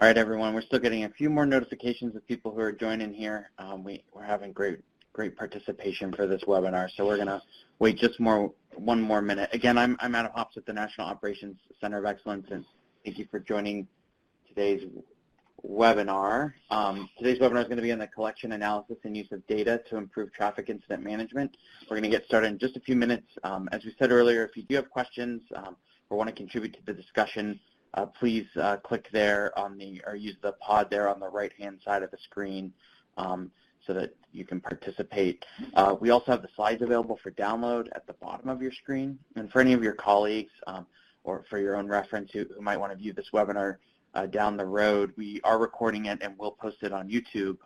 All right, everyone, we're still getting a few more notifications of people who are joining here. We're having great participation for this webinar, so we're going to wait just one more minute. Again, I'm Adam Hops with the National Operations Center of Excellence, and thank you for joining today's webinar. Today's webinar is going to be on the collection, analysis, and use of data to improve traffic incident management. We're going to get started in just a few minutes. As we said earlier, if you do have questions or want to contribute to the discussion, please click there or use the pod there on the right-hand side of the screen so that you can participate. We also have the slides available for download at the bottom of your screen. And for any of your colleagues or for your own reference who might want to view this webinar down the road, we are recording it and we'll post it on YouTube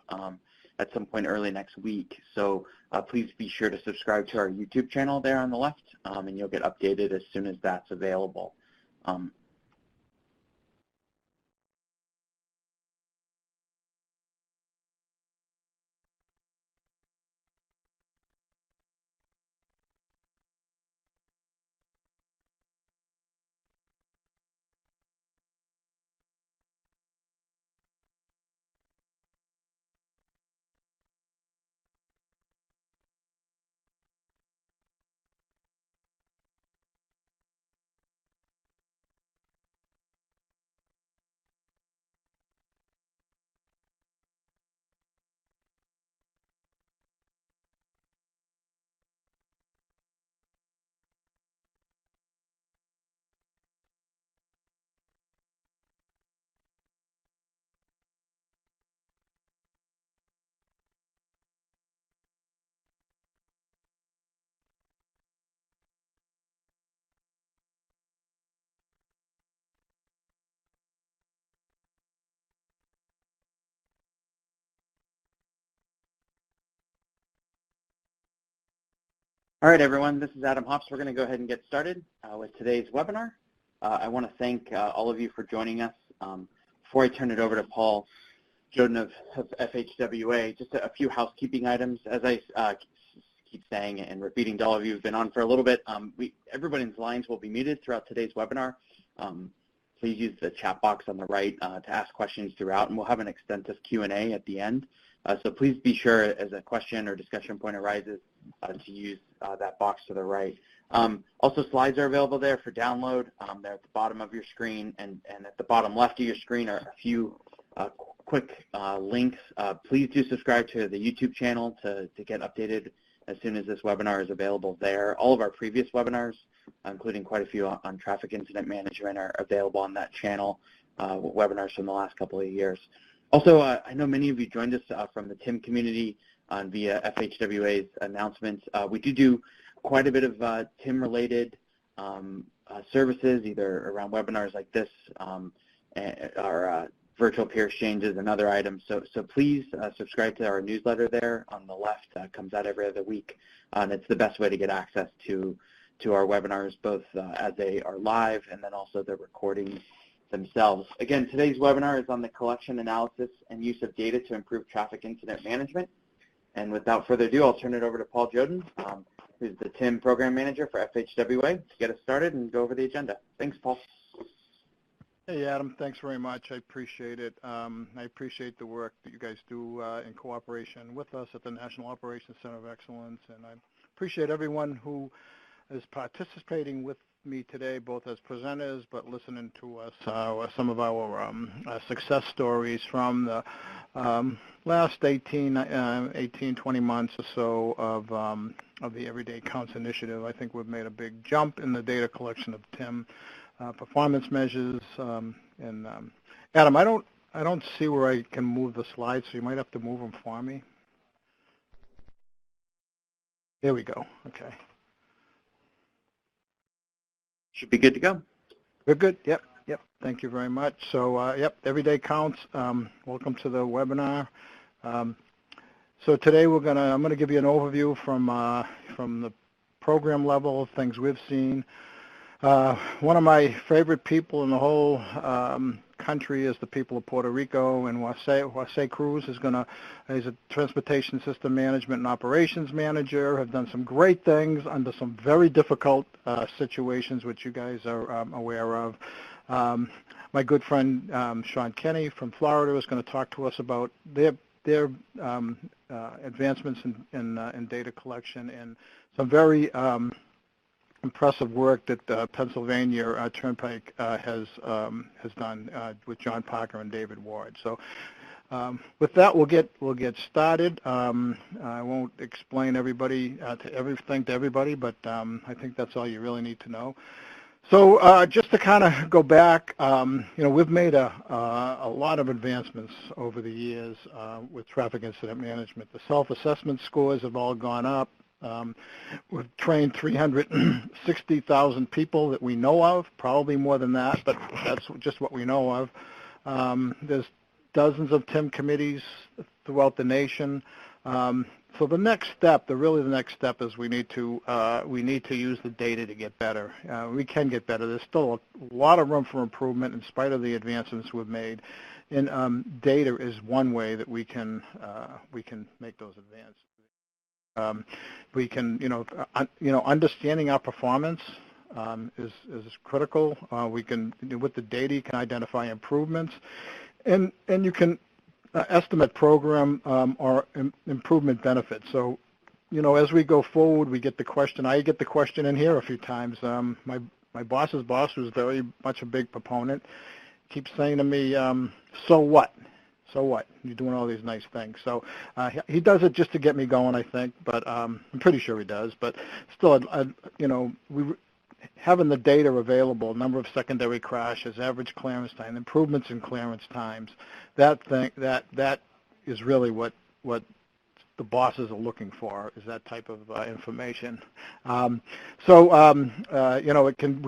at some point early next week. So please be sure to subscribe to our YouTube channel there on the left, and you'll get updated as soon as that's available. All right, everyone, this is Adam Hops. We're going to go ahead and get started with today's webinar. I want to thank all of you for joining us. Before I turn it over to Paul Joden of FHWA, just a few housekeeping items. As I keep saying and repeating to all of you who've been on for a little bit, everybody's lines will be muted throughout today's webinar. Please use the chat box on the right to ask questions throughout, and we'll have an extensive Q&A at the end. So please be sure, as a question or discussion point arises, to use that box to the right. Also, slides are available there for download. They're at the bottom of your screen, and at the bottom left of your screen are a few quick links. Please do subscribe to the YouTube channel to get updated as soon as this webinar is available there. All of our previous webinars, including quite a few on traffic incident management, are available on that channel, webinars from the last couple of years. Also, I know many of you joined us from the TIM community via FHWA's announcements. We do quite a bit of TIM-related services, either around webinars like this or virtual peer exchanges and other items. So please subscribe to our newsletter there on the left. Comes out every other week, and it's the best way to get access to our webinars, both as they are live and then also the recordings themselves. Again, today's webinar is on the collection, analysis, and use of data to improve traffic incident management. And without further ado, I'll turn it over to Paul Joden, who's the TIM Program Manager for FHWA, to get us started and go over the agenda. Thanks, Paul. Hey, Adam. Thanks very much. I appreciate it. I appreciate the work that you guys do in cooperation with us at the National Operations Center of Excellence, and I appreciate everyone who is participating with me today, both as presenters, but listening to us, some of our success stories from the last 18, 20 months or so of the Everyday Counts initiative. I think we've made a big jump in the data collection of TIM performance measures. And Adam, I don't see where I can move the slides, so you might have to move them for me. There we go. Okay. Should be good to go. We're good. Yep. Thank you very much. So, Everyday Counts. Welcome to the webinar. So today I'm gonna give you an overview from the program level, things we've seen. One of my favorite people in the whole country is the people of Puerto Rico, and Jose Cruz he's a transportation system management and operations manager, have done some great things under some very difficult situations, which you guys are aware of. my good friend Sean Kenny from Florida is going to talk to us about their advancements in data collection and some very impressive work that Pennsylvania Turnpike has done with John Parker and David Ward. So with that, we'll get started. I won't explain everything to everybody, but I think that's all you really need to know. So just to kind of go back, we've made a lot of advancements over the years with traffic incident management. The self-assessment scores have all gone up. We've trained 360,000 people that we know of, probably more than that, but that's just what we know of. There's dozens of TIM committees throughout the nation. So the next step is we need to use the data to get better. We can get better. There's still a lot of room for improvement in spite of the advancements we've made. And data is one way that we can make those advances. We can, understanding our performance is critical. We can, with the data, you can identify improvements, and you can estimate program or improvement benefits. So, as we go forward, we get the question. I get the question in here a few times. My boss's boss, who's very much a big proponent, keeps saying to me, "So what? So what? You're doing all these nice things." So he does it just to get me going, I think, but I'm pretty sure he does. But still, having the data available, number of secondary crashes, average clearance time, improvements in clearance times, that is really what the bosses are looking for, is that type of information. We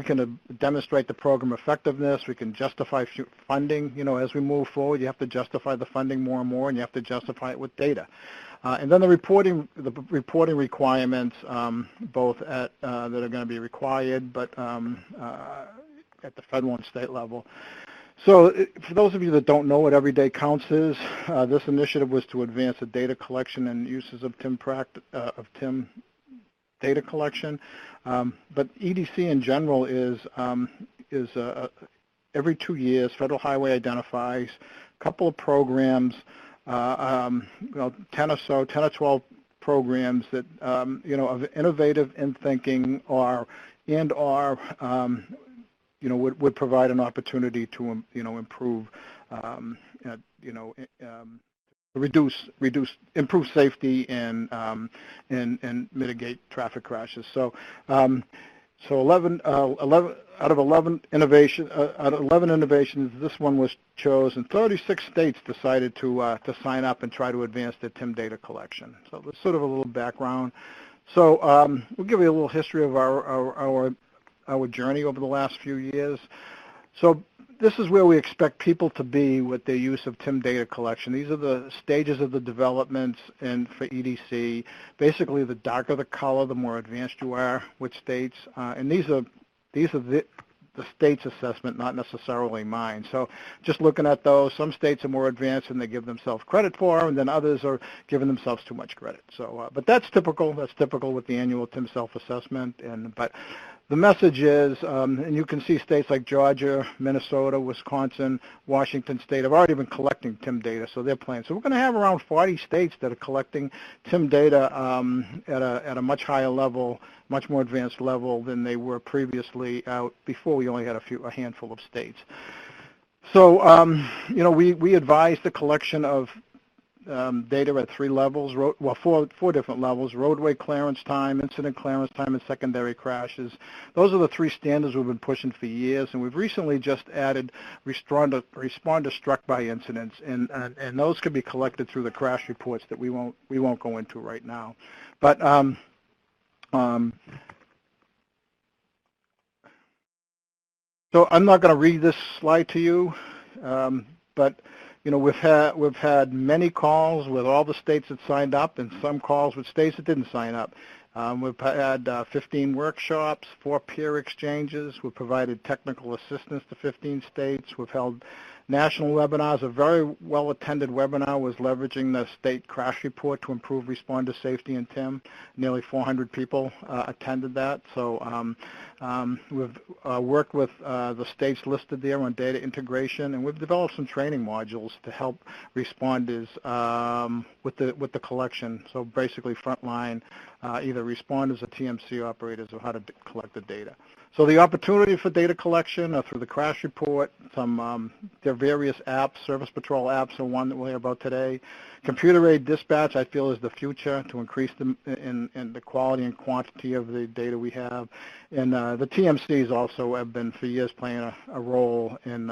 can demonstrate the program effectiveness. We can justify funding. As we move forward, you have to justify the funding more and more, and you have to justify it with data. And then the reporting requirements, both that are going to be required, but at the federal and state level. So for those of you that don't know what Everyday Counts is, this initiative was to advance the data collection and uses of TIM data collection. But EDC in general is every 2 years, Federal Highway identifies a couple of programs, 10 or 12 programs that, are innovative in thinking would provide an opportunity to, improve, improve safety and mitigate traffic crashes. So, 11 out of 11 innovations, this one was chosen. 36 states decided to sign up and try to advance their TIM data collection. So that's sort of a little background. So we'll give you a little history of our journey over the last few years. So this is where we expect people to be with their use of TIM data collection. These are the stages of the developments and for EDC. Basically, the darker the color, the more advanced you are with states. And these are the state's assessment, not necessarily mine. So just looking at those, some states are more advanced than they give themselves credit for, and then others are giving themselves too much credit. So, but that's typical. That's typical with the annual TIM self-assessment. But the message is, and you can see states like Georgia, Minnesota, Wisconsin, Washington State have already been collecting TIM data, so they're playing. So we're going to have around 40 states that are collecting TIM data at a much higher level, much more advanced level than they were previously. Before we only had a handful of states. So we advise the collection of data at 3 levels, four different levels: roadway clearance time, incident clearance time, and secondary crashes. Those are the 3 standards we've been pushing for years, and we've recently just added responder struck by incidents, and those can be collected through the crash reports that we won't go into right now. But so I'm not going to read this slide to you, but we've had many calls with all the states that signed up, and some calls with states that didn't sign up. We've had 15 workshops, 4 peer exchanges. We've provided technical assistance to 15 states. We've held national webinars. A very well-attended webinar was leveraging the state crash report to improve responder safety in TIM. Nearly 400 people attended that. So we've worked with the states listed there on data integration, and we've developed some training modules to help responders with the collection. So basically frontline, either responders or TMC operators, of how to collect the data. So the opportunity for data collection through the crash report, there are various apps. Service Patrol apps are one that we'll hear about today. Computer-aided dispatch, I feel, is the future to increase in the quality and quantity of the data we have. And the TMCs also have been for years playing a role in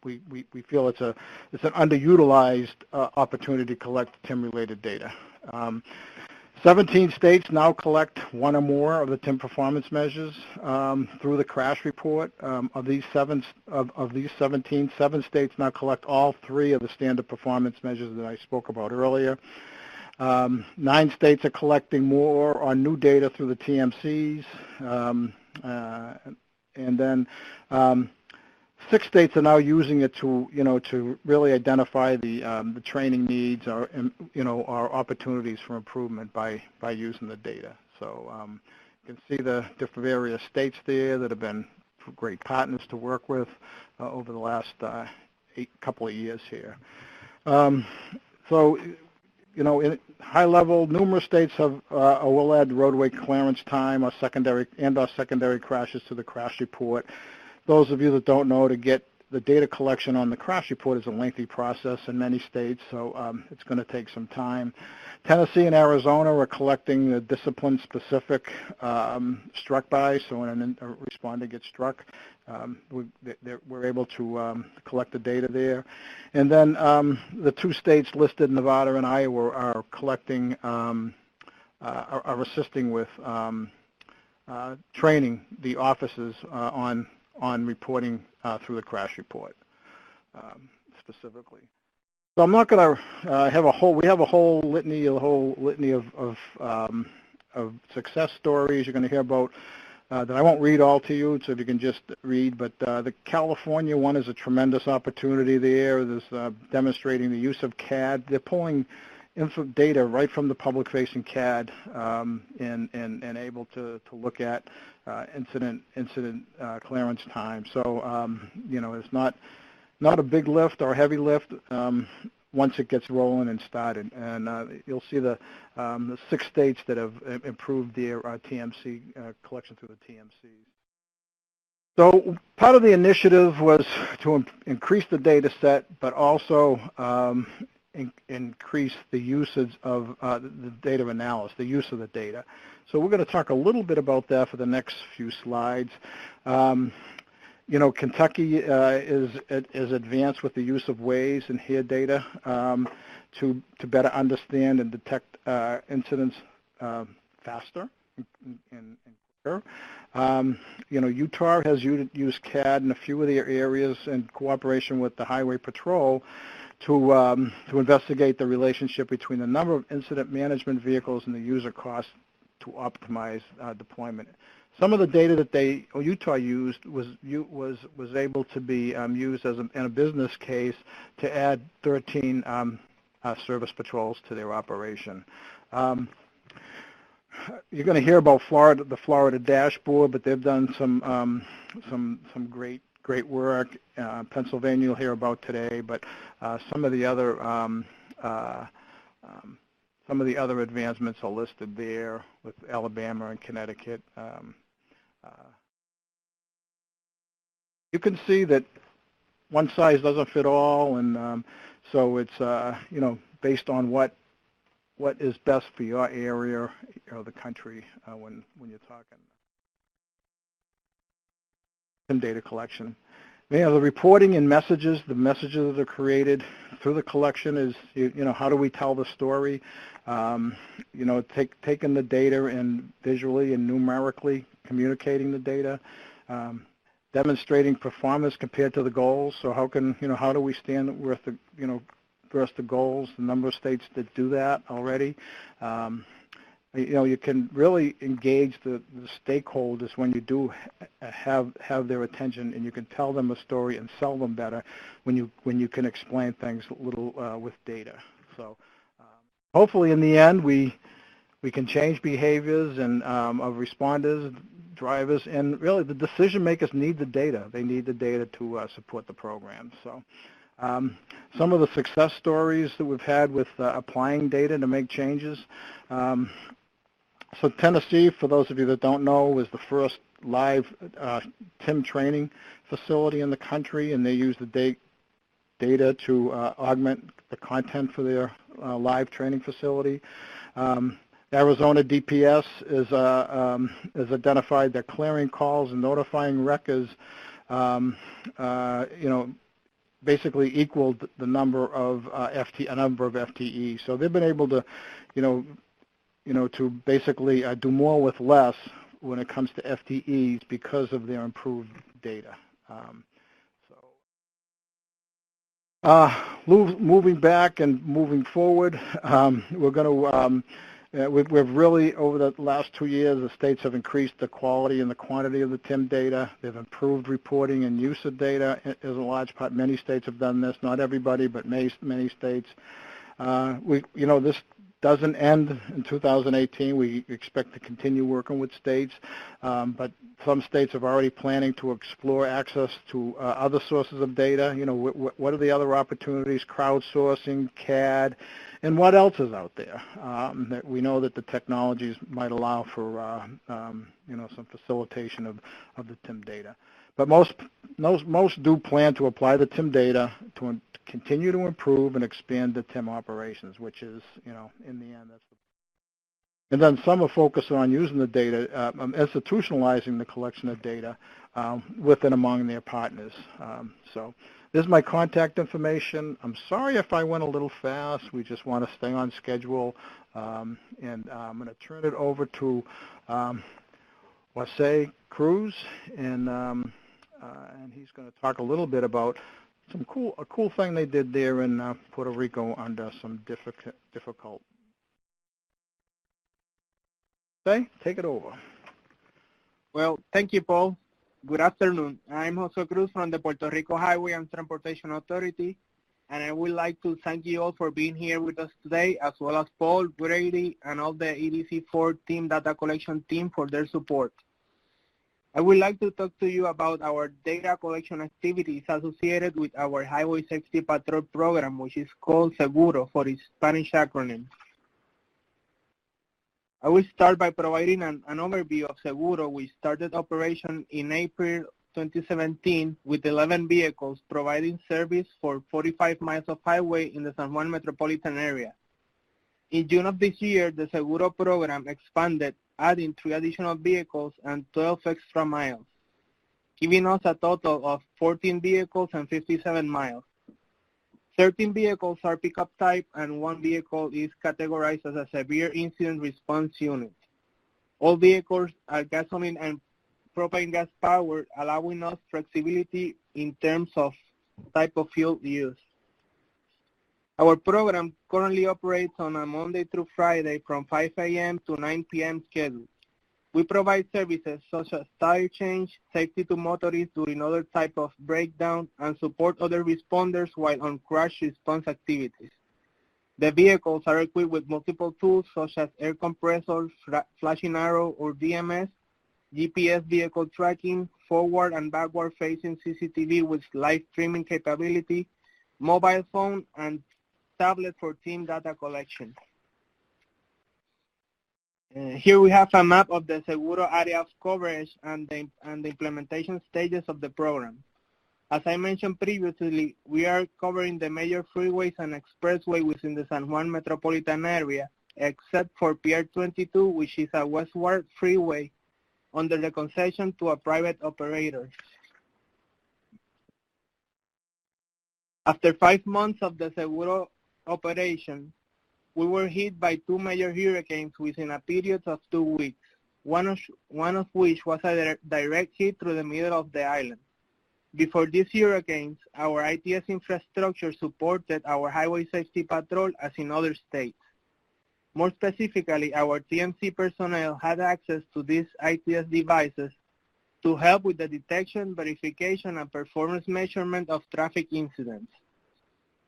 we feel it's an underutilized opportunity to collect TIM-related data. 17 states now collect one or more of the TIM performance measures through the crash report. Of these 17, 7 states now collect all 3 of the standard performance measures that I spoke about earlier. 9 states are collecting more or new data through the TMCs, and then 6 states are now using it to really identify the training needs or our opportunities for improvement by using the data. So you can see the different various states there that have been great partners to work with over the last couple of years here. So in high level, numerous states have will add roadway clearance time or secondary crashes to the crash report. Those of you that don't know, to get the data collection on the crash report is a lengthy process in many states, so it's going to take some time. Tennessee and Arizona are collecting the discipline-specific struck by, so when a responder gets struck, we're able to collect the data there. And then the 2 states listed, Nevada and Iowa, are collecting, are assisting with training the officers on reporting through the crash report specifically. So I'm not going to have we have a whole litany of success stories you're going to hear about that I won't read all to you, so if you can just read. But the California one is a tremendous opportunity there. There's demonstrating the use of CAD. They're pulling data right from the public-facing CAD and able to look at incident clearance time. So it's not a big lift or a heavy lift once it gets rolling and started. And you'll see the 6 states that have improved their TMC collection through the TMCs. So part of the initiative was to increase the data set, but also increase the usage of the data analysis, the use of the data. So we're going to talk a little bit about that for the next few slides. Kentucky is advanced with the use of Waze and HERE data to better understand and detect incidents faster and quicker. Utah has used CAD in a few of their areas in cooperation with the Highway Patrol to investigate the relationship between the number of incident management vehicles and the user cost to optimize deployment. Some of the data that Utah used was able to be used in a business case to add 13 service patrols to their operation. You're going to hear about the Florida dashboard, but they've done some great work. Pennsylvania you'll hear about today, but some of the other advancements are listed there with Alabama and Connecticut. You can see that one size doesn't fit all, and so it's based on what is best for your area or the country when you're talking data collection. The reporting and messages, the messages that are created through the collection is, how do we tell the story? Taking the data and visually and numerically communicating the data, demonstrating performance compared to the goals. So how do we stand with versus the goals? The number of states that do that already. you can really engage the stakeholders when you do have their attention, and you can tell them a story and sell them better when you can explain things a little with data. So hopefully in the end we can change behaviors and of responders, drivers, and really the decision makers need the data. They need the data to support the program. So some of the success stories that we've had with applying data to make changes. So Tennessee, for those of you that don't know, was the first live TIM training facility in the country, and they use the data to augment the content for their live training facility. Arizona DPS is identified that clearing calls and notifying wreckers, basically equaled the number of FTEs. So they've been able to, to basically do more with less when it comes to FTEs because of their improved data. Moving back and moving forward, we're going to, we've really, over the last 2 years, the states have increased the quality and the quantity of the TIM data. They've improved reporting and use of data as a large part. Many states have done this, not everybody, but many states. This doesn't end in 2018. We expect to continue working with states, but some states are already planning to explore access to other sources of data. What are the other opportunities? Crowdsourcing, CAD, and what else is out there? That we know that the technologies might allow for, some facilitation of the TIM data. But most do plan to apply the TIM data to continue to improve and expand the TIM operations, which is, in the end, that's. And then some are focused on using the data, institutionalizing the collection of data with and among their partners. So this is my contact information. I'm sorry if I went a little fast. We just want to stay on schedule. And I'm going to turn it over to Jose Cruz, and he's going to talk a little bit about a cool thing they did there in Puerto Rico under some difficult. Okay, take it over. Well, thank you, Paul. Good afternoon. I'm Jose Cruz from the Puerto Rico Highway and Transportation Authority, and I would like to thank you all for being here with us today, as well as Paul, Grady, and all the EDC4 TIM Data Collection team for their support. I would like to talk to you about our data collection activities associated with our Highway Safety Patrol program, which is called Seguro for its Spanish acronym. I will start by providing an overview of Seguro, which started operation in April 2017 with 11 vehicles providing service for 45 miles of highway in the San Juan metropolitan area. In June of this year, the Seguro program expanded, adding 3 additional vehicles and 12 extra miles, giving us a total of 14 vehicles and 57 miles. 13 vehicles are pickup type, and 1 vehicle is categorized as a severe incident response unit. All vehicles are gasoline and propane gas powered, allowing us flexibility in terms of type of fuel used. Our program currently operates on a Monday through Friday from 5 a.m. to 9 p.m. schedule. We provide services such as tire change, safety to motorists during other type of breakdown, and support other responders while on crash response activities. The vehicles are equipped with multiple tools such as air compressors, flashing arrow or DMS, GPS vehicle tracking, forward and backward facing CCTV with live streaming capability, mobile phone, and tablet for TIM data collection. Here we have a map of the Seguro area of coverage and the implementation stages of the program. As I mentioned previously, we are covering the major freeways and expressway within the San Juan metropolitan area, except for Pier 22, which is a westward freeway under the concession to a private operator. After 5 months of the Seguro operation, we were hit by 2 major hurricanes within a period of 2 weeks, one of which was a direct hit through the middle of the island. Before these hurricanes, our ITS infrastructure supported our highway safety patrol as in other states. More specifically, our TMC personnel had access to these ITS devices to help with the detection, verification, and performance measurement of traffic incidents.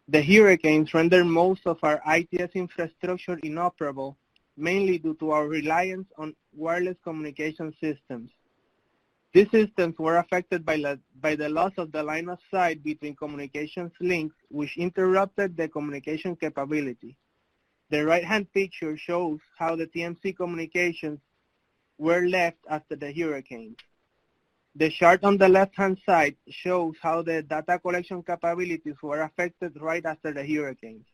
The hurricanes rendered most of our ITS infrastructure inoperable, mainly due to our reliance on wireless communication systems. These systems were affected by the loss of the line of sight between communications links, which interrupted the communication capability. The right-hand picture shows how the TMC communications were left after the hurricane. The chart on the left-hand side shows how the data collection capabilities were affected right after the hurricanes.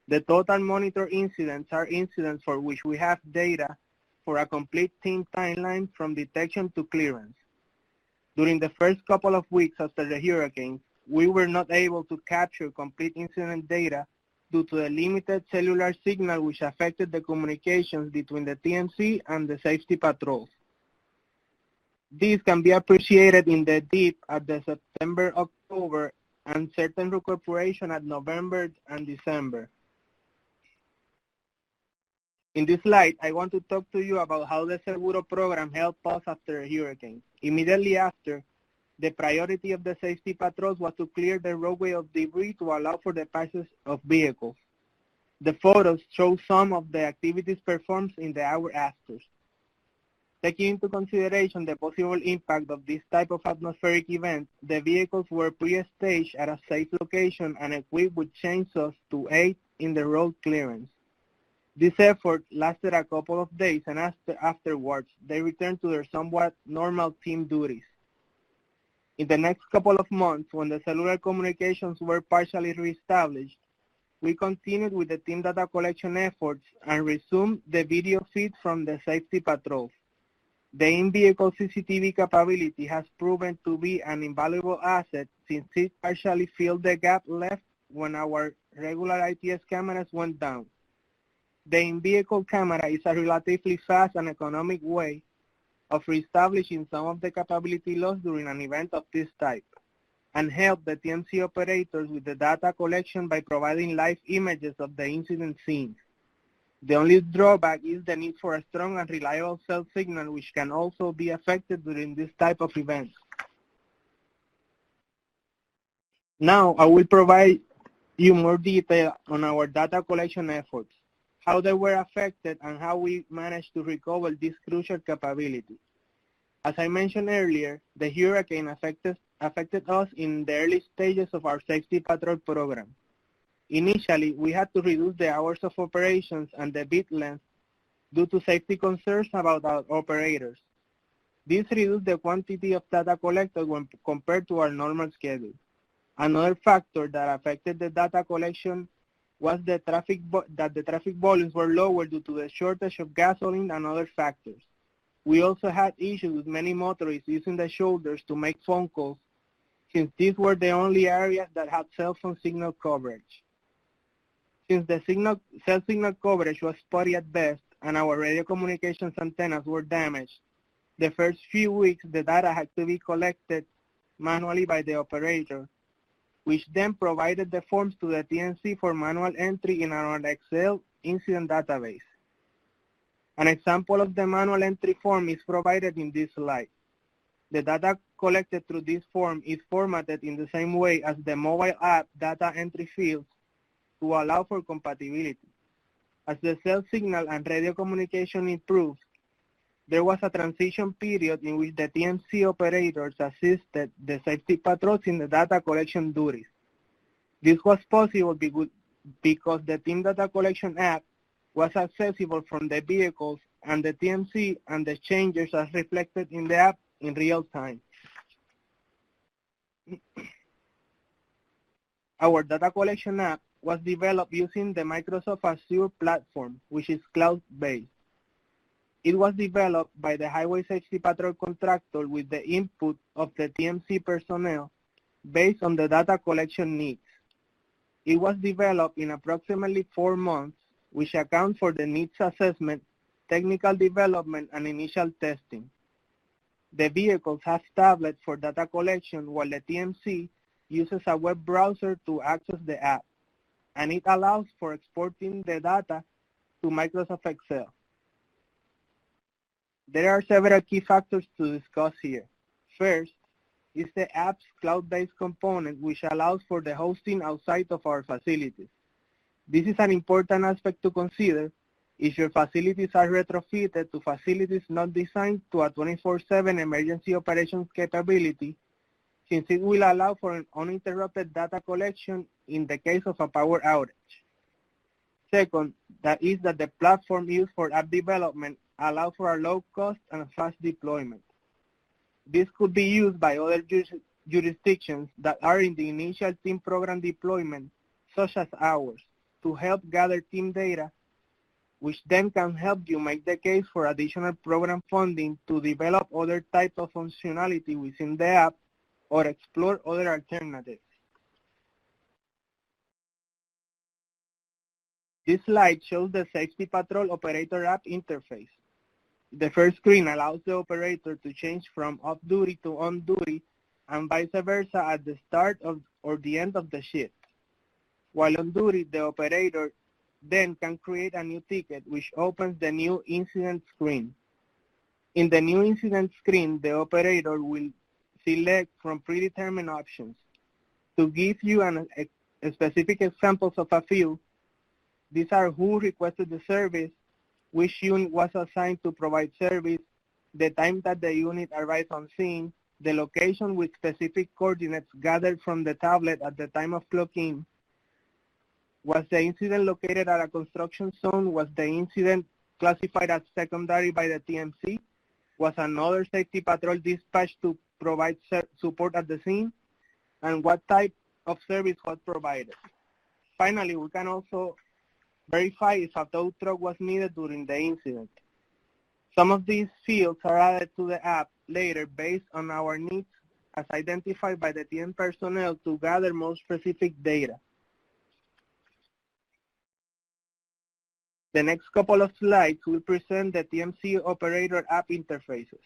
The total monitor incidents are incidents for which we have data for a complete TIM timeline from detection to clearance. During the first couple of weeks after the hurricanes, we were not able to capture complete incident data due to the limited cellular signal which affected the communications between the TMC and the safety patrols. This can be appreciated in the dip at the September, October, and certain recuperation at November and December. In this slide, I want to talk to you about how the Seguro program helped us after a hurricane. Immediately after, the priority of the safety patrols was to clear the roadway of debris to allow for the passage of vehicles. The photos show some of the activities performed in the hour after. Taking into consideration the possible impact of this type of atmospheric event, the vehicles were pre-staged at a safe location and equipped with chainsaws to aid in the road clearance. This effort lasted a couple of days, and afterwards, they returned to their somewhat normal team duties. In the next couple of months, when the cellular communications were partially reestablished, we continued with the team data collection efforts and resumed the video feed from the safety patrols. The in-vehicle CCTV capability has proven to be an invaluable asset since it partially filled the gap left when our regular ITS cameras went down. The in-vehicle camera is a relatively fast and economic way of reestablishing some of the capability lost during an event of this type, and help the TMC operators with the data collection by providing live images of the incident scenes. The only drawback is the need for a strong and reliable cell signal, which can also be affected during this type of events. Now, I will provide you more detail on our data collection efforts, how they were affected, and how we managed to recover this crucial capability. As I mentioned earlier, the hurricane affected us in the early stages of our safety patrol program. Initially, we had to reduce the hours of operations and the bit length due to safety concerns about our operators. This reduced the quantity of data collected when compared to our normal schedule. Another factor that affected the data collection was that the traffic volumes were lower due to the shortage of gasoline and other factors. We also had issues with many motorists using the shoulders to make phone calls, since these were the only areas that had cell phone signal coverage. Since the cell signal coverage was spotty at best and our radio communications antennas were damaged, the first few weeks the data had to be collected manually by the operator, which then provided the forms to the TNC for manual entry in our Excel incident database. An example of the manual entry form is provided in this slide. The data collected through this form is formatted in the same way as the mobile app data entry fields to allow for compatibility. As the cell signal and radio communication improved, there was a transition period in which the TMC operators assisted the safety patrols in the data collection duties. This was possible because the TIM data collection app was accessible from the vehicles and the TMC and the changes as reflected in the app in real time. Our data collection app was developed using the Microsoft Azure platform, which is cloud-based. It was developed by the Highway Safety Patrol contractor with the input of the TMC personnel based on the data collection needs. It was developed in approximately 4 months, which accounts for the needs assessment, technical development, and initial testing. The vehicles have tablets for data collection, while the TMC uses a web browser to access the app, and it allows for exporting the data to Microsoft Excel. There are several key factors to discuss here. First is the app's cloud-based component, which allows for the hosting outside of our facilities. This is an important aspect to consider if your facilities are retrofitted to facilities not designed to a 24/7 emergency operations capability, since it will allow for an uninterrupted data collection in the case of a power outage. Second, that is that the platform used for app development allows for a low cost and fast deployment. This could be used by other jurisdictions that are in the initial TIM program deployment, such as ours, to help gather TIM data, which then can help you make the case for additional program funding to develop other types of functionality within the app or explore other alternatives. This slide shows the Safety Patrol Operator app interface. The first screen allows the operator to change from off-duty to on-duty and vice versa at the start of or the end of the shift. While on duty, the operator then can create a new ticket, which opens the new incident screen. In the new incident screen, the operator will select from predetermined options. To give you specific examples of a few, these are who requested the service, which unit was assigned to provide service, the time that the unit arrives on scene, the location with specific coordinates gathered from the tablet at the time of clock-in. Was the incident located at a construction zone? Was the incident classified as secondary by the TMC? Was another safety patrol dispatched to provide support at the scene? And what type of service was provided? Finally, we can also verify if a tow truck was needed during the incident. Some of these fields are added to the app later based on our needs as identified by the TM personnel to gather more specific data. The next couple of slides will present the TMC operator app interfaces,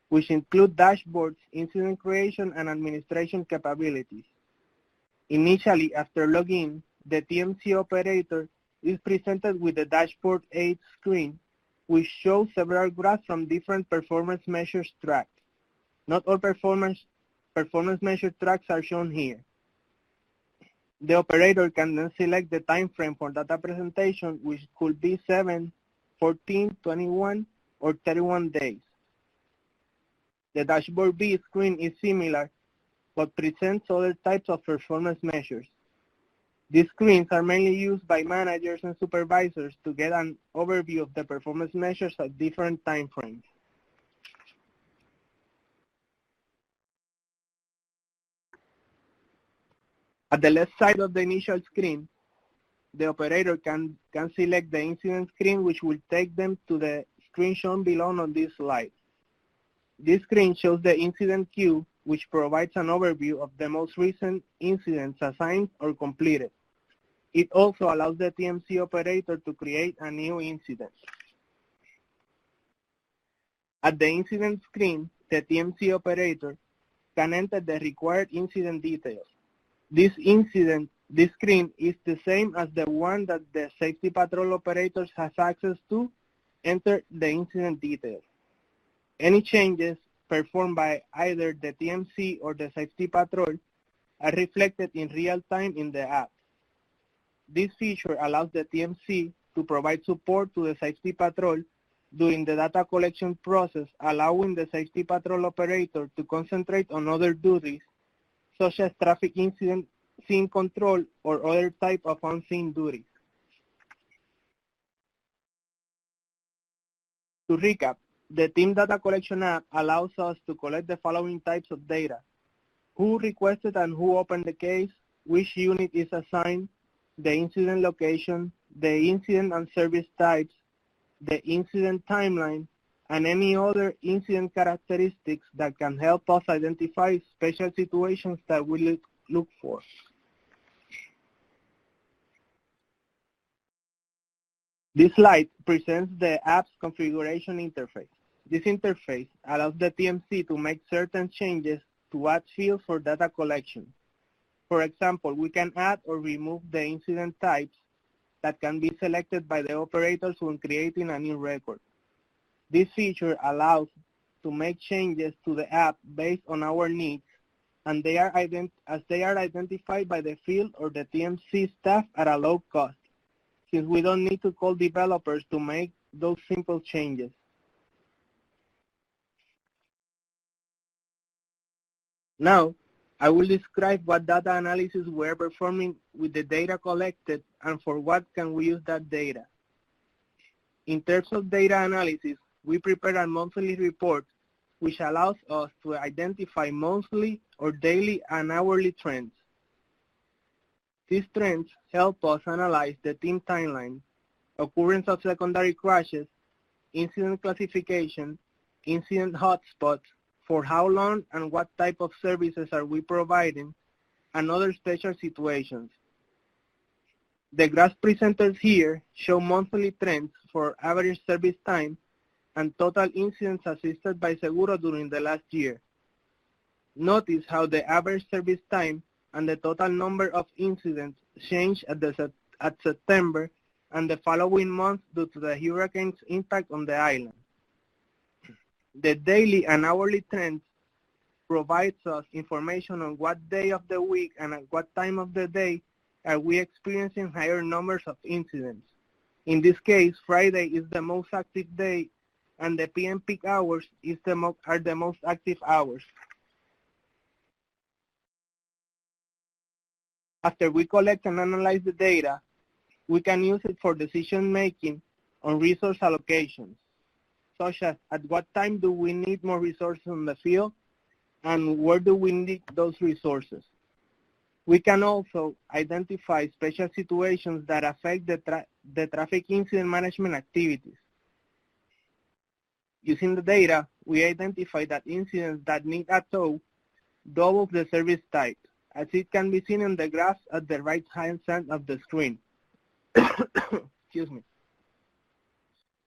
which include dashboards, incident creation, and administration capabilities. Initially, after login, the TMC operator is presented with the dashboard aid screen, which shows several graphs from different performance measures tracked. Not all performance measure tracks are shown here. The operator can then select the time frame for data presentation, which could be 7, 14, 21, or 31 days. The dashboard B screen is similar, but presents other types of performance measures. These screens are mainly used by managers and supervisors to get an overview of the performance measures at different time frames. At the left side of the initial screen, the operator can select the incident screen, which will take them to the screen shown below on this slide. This screen shows the incident queue, which provides an overview of the most recent incidents assigned or completed. It also allows the TMC operator to create a new incident. At the incident screen, the TMC operator can enter the required incident details. This screen is the same as the one that the safety patrol operators have access to. Enter the incident details. Any changes performed by either the TMC or the safety patrol are reflected in real time in the app. This feature allows the TMC to provide support to the safety patrol during the data collection process, allowing the safety patrol operator to concentrate on other duties, such as traffic incident scene control or other type of on-scene duties. To recap, the TIM Data Collection app allows us to collect the following types of data: who requested and who opened the case, which unit is assigned, the incident location, the incident and service types, the incident timeline, and any other incident characteristics that can help us identify special situations that we look for. This slide presents the app's configuration interface. This interface allows the TMC to make certain changes to add fields for data collection. For example, we can add or remove the incident types, that can be selected by the operators when creating a new record. This feature allows to make changes to the app based on our needs, and they are identified by the field or the TMC staff at a low cost, since we don't need to call developers to make those simple changes. Now, I will describe what data analysis we're performing with the data collected and for what can we use that data. In terms of data analysis, we prepare a monthly report which allows us to identify monthly or daily and hourly trends. These trends help us analyze the TIM timeline, occurrence of secondary crashes, incident classification, incident hotspots, for how long and what type of services are we providing, and other special situations. The graphs presented here show monthly trends for average service time and total incidents assisted by Seguro during the last year. Notice how the average service time and the total number of incidents changed at September and the following months due to the hurricane's impact on the island. The daily and hourly trends provides us information on what day of the week and at what time of the day are we experiencing higher numbers of incidents. In this case, Friday is the most active day, and the PM peak hours are the most active hours. After we collect and analyze the data, we can use it for decision making on resource allocations, such as at what time do we need more resources in the field and where do we need those resources. We can also identify special situations that affect the traffic incident management activities. Using the data, we identify that incidents that need a tow double the service type, as it can be seen in the graphs at the right-hand side of the screen. Excuse me.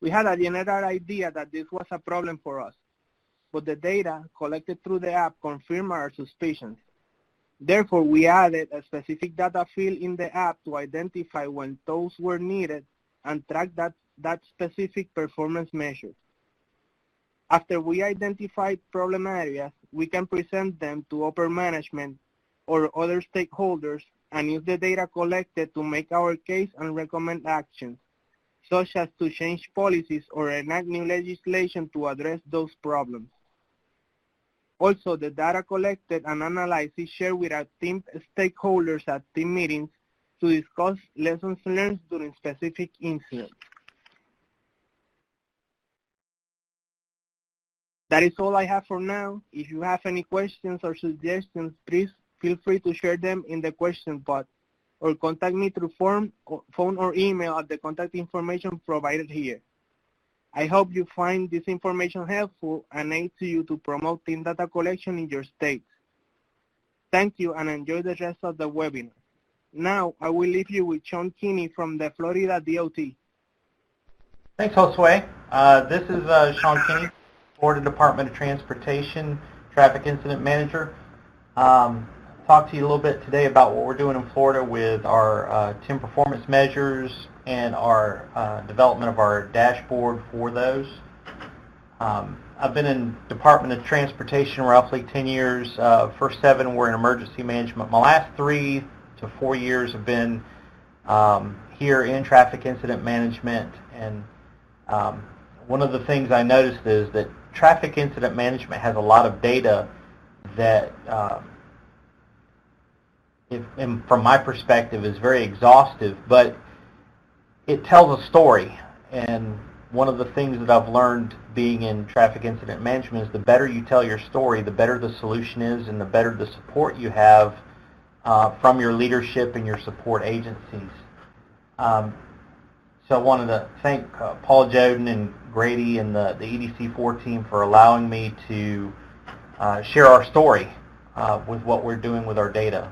We had a general idea that this was a problem for us, but the data collected through the app confirmed our suspicions. Therefore, we added a specific data field in the app to identify when tows were needed and track that specific performance measure. After we identified problem areas, we can present them to upper management or other stakeholders and use the data collected to make our case and recommend actions, such as to change policies or enact new legislation to address those problems. Also, the data collected and analyzed is shared with our team stakeholders at team meetings to discuss lessons learned during specific incidents. That is all I have for now. If you have any questions or suggestions, please feel free to share them in the question pod or contact me through phone or email at the contact information provided here. I hope you find this information helpful and aid to you to promote TIM data collection in your state. Thank you and enjoy the rest of the webinar. Now, I will leave you with Sean Kinney from the Florida DOT. Thanks, Josue. This is Sean Kinney, Florida Department of Transportation, Traffic Incident Manager. Talk to you a little bit today about what we're doing in Florida with our TIM performance measures and our development of our dashboard for those. I've been in Department of Transportation roughly 10 years. First 7 were in emergency management. My last 3 to 4 years have been here in traffic incident management. And one of the things I noticed is that traffic incident management has a lot of data that from my perspective, is very exhaustive, but it tells a story. And one of the things that I've learned being in traffic incident management is the better you tell your story, the better the solution is, and the better the support you have from your leadership and your support agencies. So I wanted to thank Paul Joden and Grady and the EDC4 team for allowing me to share our story with what we're doing with our data.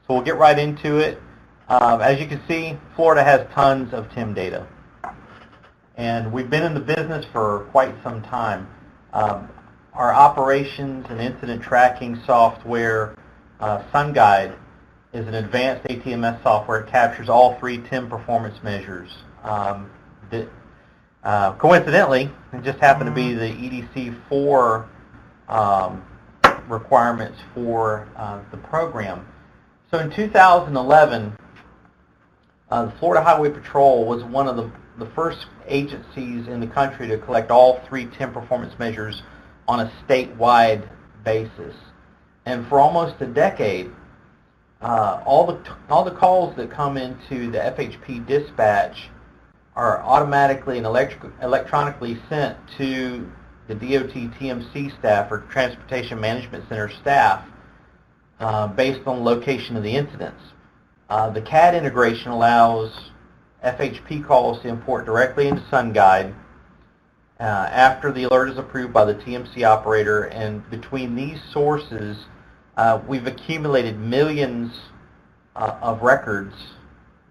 So we'll get right into it. As you can see, Florida has tons of TIM data. And we've been in the business for quite some time. Our operations and incident tracking software, SunGuide, is an advanced ATMS software. It captures all 3 TIM performance measures. Coincidentally, it just happened to be the EDC4 requirements for the program. So in 2011, the Florida Highway Patrol was one of the first agencies in the country to collect all 3 TIM performance measures on a statewide basis. And for almost a decade, all the calls that come into the FHP dispatch are automatically and electronically sent to the DOT TMC staff, or Transportation Management Center staff, based on the location of the incidents. The CAD integration allows FHP calls to import directly into SunGuide after the alert is approved by the TMC operator, and between these sources, we've accumulated millions of records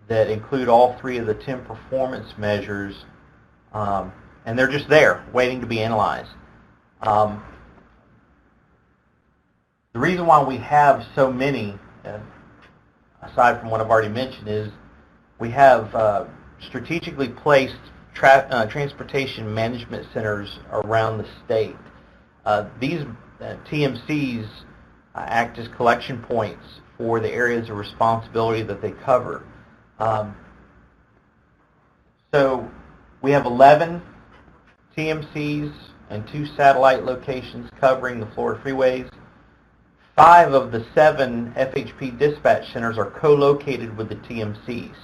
that include all 3 of the TIM performance measures, and they're just there, waiting to be analyzed. The reason why we have so many, aside from what I've already mentioned, is we have strategically placed transportation management centers around the state. These TMCs act as collection points for the areas of responsibility that they cover. So we have 11 TMCs and 2 satellite locations covering the Florida freeways. 5 of the 7 FHP dispatch centers are co-located with the TMCs,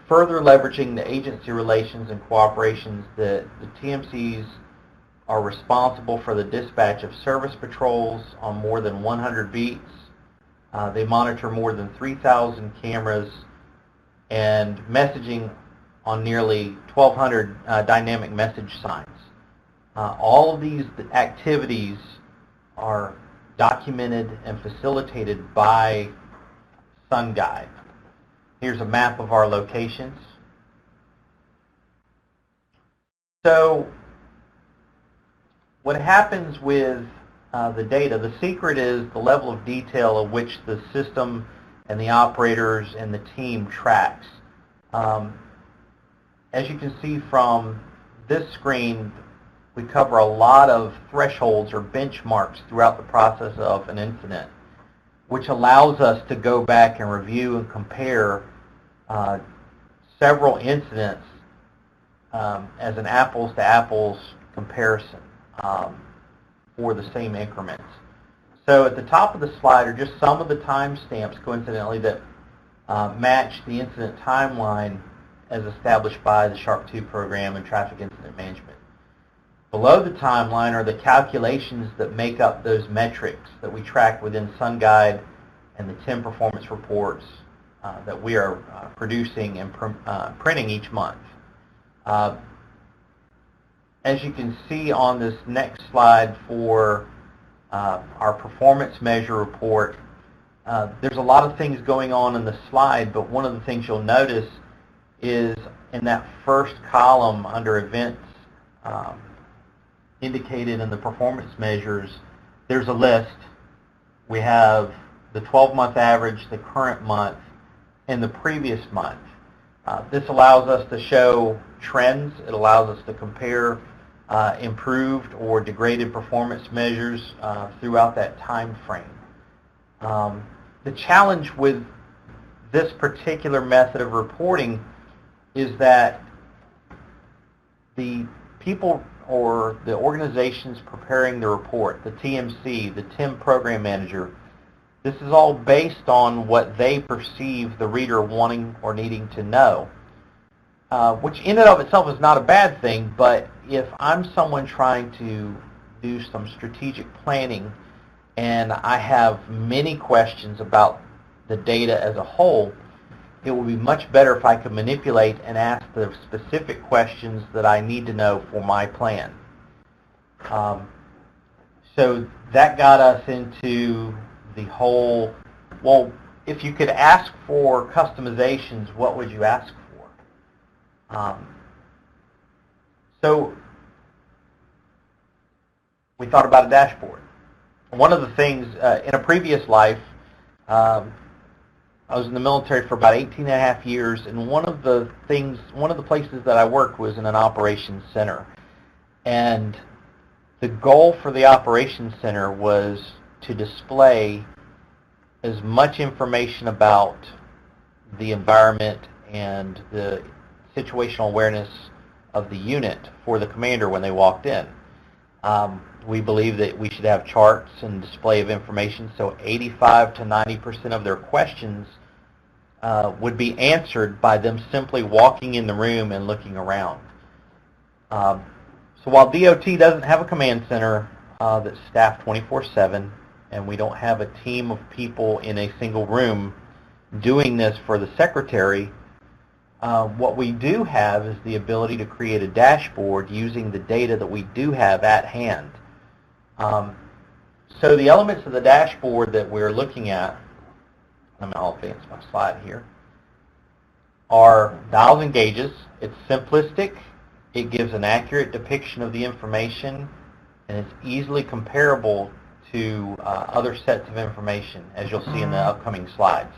further leveraging the agency relations and cooperations that the TMCs are responsible for the dispatch of service patrols on more than 100 beats. They monitor more than 3,000 cameras and messaging on nearly 1,200 dynamic message signs. All of these activities are documented and facilitated by SunGuide. Here's a map of our locations. So what happens with the data, the secret is the level of detail of which the system and the operators and the team tracks. As you can see from this screen, we cover a lot of thresholds or benchmarks throughout the process of an incident, which allows us to go back and review and compare several incidents as an apples-to-apples comparison for the same increments. So at the top of the slide are just some of the timestamps, coincidentally, that match the incident timeline as established by the SHARP-2 program and Traffic Incident Management. Below the timeline are the calculations that make up those metrics that we track within SunGuide and the TIM performance reports that we are producing and printing each month. As you can see on this next slide for our performance measure report, there's a lot of things going on in the slide, but one of the things you'll notice is in that first column under events indicated in the performance measures, there's a list. We have the 12-month average, the current month, and the previous month. This allows us to show trends. It allows us to compare improved or degraded performance measures throughout that time frame. The challenge with this particular method of reporting is that the people or the organizations preparing the report, the TMC, the TIM program manager, this is all based on what they perceive the reader wanting or needing to know, which in and of itself is not a bad thing, but if I'm someone trying to do some strategic planning and I have many questions about the data as a whole, it would be much better if I could manipulate and ask the specific questions that I need to know for my plan. So that got us into the whole, well, if you could ask for customizations, what would you ask for? So we thought about a dashboard. One of the things in a previous life, I was in the military for about 18 and a half years, and one of the places that I worked was in an operations center. And the goal for the operations center was to display as much information about the environment and the situational awareness of the unit for the commander when they walked in. We believe that we should have charts and display of information, so 85 to 90% of their questions would be answered by them simply walking in the room and looking around. So while DOT doesn't have a command center that's staffed 24/7, and we don't have a team of people in a single room doing this for the secretary, what we do have is the ability to create a dashboard using the data that we do have at hand. So the elements of the dashboard that we're looking at, I'll advance my slide here, are dials and gauges. It's simplistic. It gives an accurate depiction of the information, and it's easily comparable to other sets of information, as you'll see in the upcoming slides.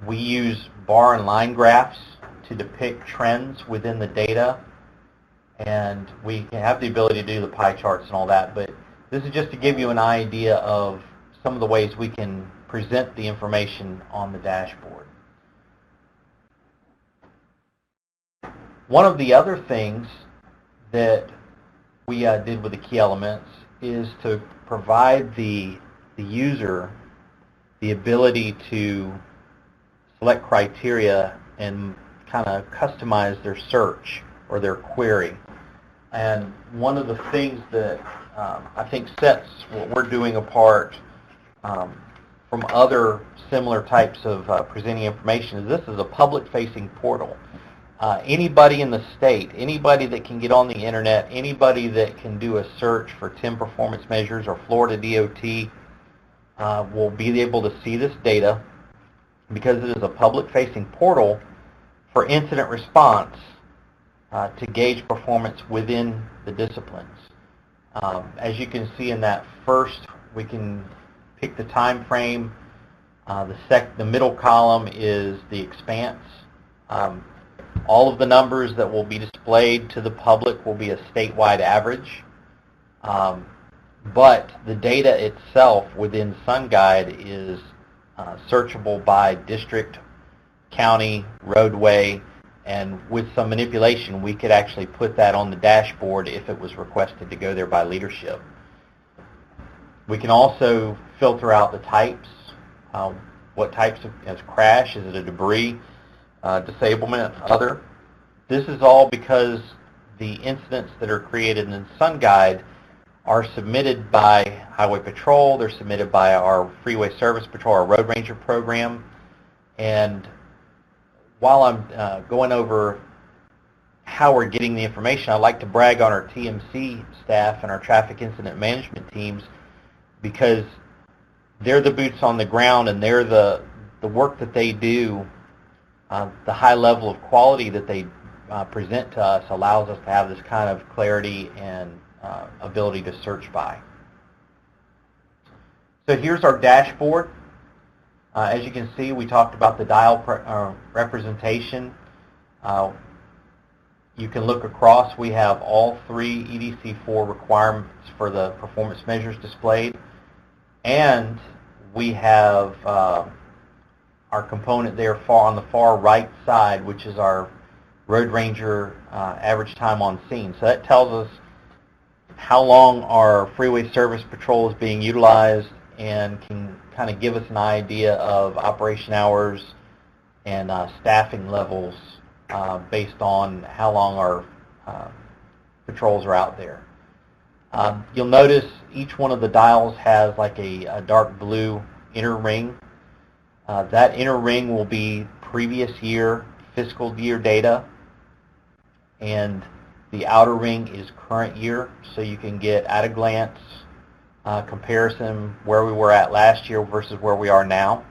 We use bar and line graphs to depict trends within the data, and we have the ability to do the pie charts and all that, but this is just to give you an idea of some of the ways we can present the information on the dashboard. One of the other things that we did with the key elements is to provide the user the ability to select criteria and kind of customize their search or their query. And one of the things that I think sets what we're doing apart from other similar types of presenting information is this is a public-facing portal. Anybody in the state, anybody that can get on the internet, anybody that can do a search for TIM performance measures or Florida DOT will be able to see this data because it is a public-facing portal for incident response to gauge performance within the disciplines. As you can see in that first, we can pick the time frame. The middle column is the expanse. All of the numbers that will be displayed to the public will be a statewide average. But the data itself within SunGuide is searchable by district, county, roadway, and with some manipulation we could actually put that on the dashboard if it was requested to go there by leadership. We can also filter out the types. What types as crash, is it a debris, disablement, other. This is all because the incidents that are created in SunGuide are submitted by Highway Patrol, they're submitted by our Freeway Service Patrol, our Road Ranger program, and while I'm going over how we're getting the information, I'd like to brag on our TMC staff and our traffic incident management teams because they're the boots on the ground and they're the work that they do. The high level of quality that they present to us allows us to have this kind of clarity and ability to search by. So here's our dashboard. As you can see, we talked about the dial representation. You can look across. We have all three EDC4 requirements for the performance measures displayed, and we have our component there on the far right side, which is our Road Ranger average time on scene. So that tells us how long our Freeway Service Patrol is being utilized and can kind of give us an idea of operation hours and staffing levels based on how long our patrols are out there. You'll notice each one of the dials has like a dark blue inner ring. That inner ring will be previous year fiscal year data, and the outer ring is current year, so you can get at a glance comparison where we were at last year versus where we are now.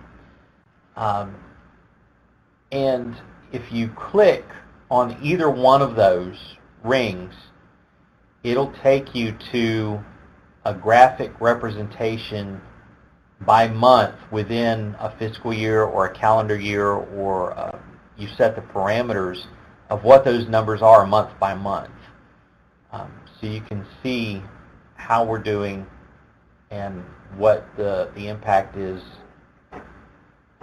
And if you click on either one of those rings, it'll take you to a graphic representation by month within a fiscal year or a calendar year, or you set the parameters of what those numbers are month by month. So you can see how we're doing and what the impact is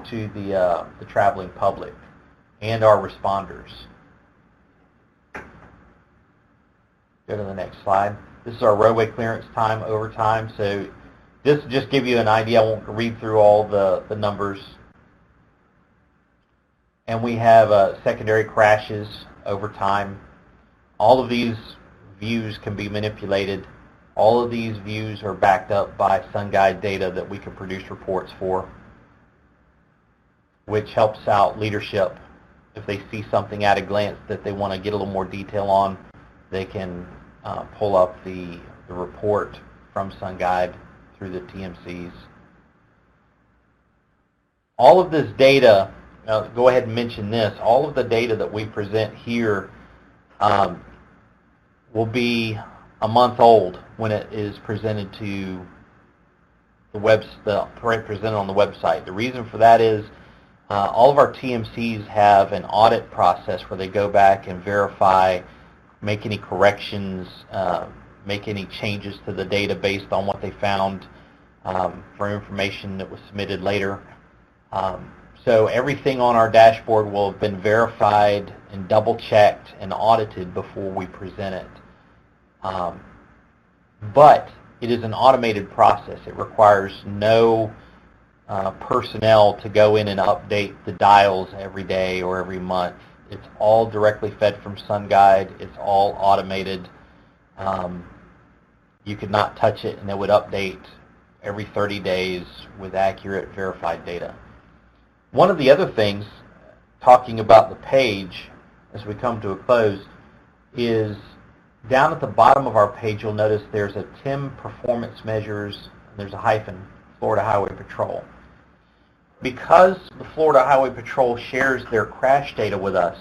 to the traveling public and our responders. Go to the next slide. This is our roadway clearance time over time. So this will just give you an idea. I won't read through all the numbers. And we have secondary crashes over time. All of these views can be manipulated. All of these views are backed up by SunGuide data that we can produce reports for, which helps out leadership. If they see something at a glance that they want to get a little more detail on, they can pull up the report from SunGuide through the TMCs. All of this data, go ahead and mention this, all of the data that we present here will be a month old when it is presented to presented on the website. The reason for that is all of our TMCs have an audit process where they go back and verify, make any corrections, make any changes to the data based on what they found for information that was submitted later. So everything on our dashboard will have been verified and double-checked and audited before we present it. But it is an automated process. It requires no personnel to go in and update the dials every day or every month. It's all directly fed from SunGuide. It's all automated. You could not touch it, and it would update every 30 days with accurate, verified data. One of the other things, talking about the page as we come to a close, is down at the bottom of our page you'll notice there's a TIM performance measures, and there's a hyphen, Florida Highway Patrol. Because the Florida Highway Patrol shares their crash data with us,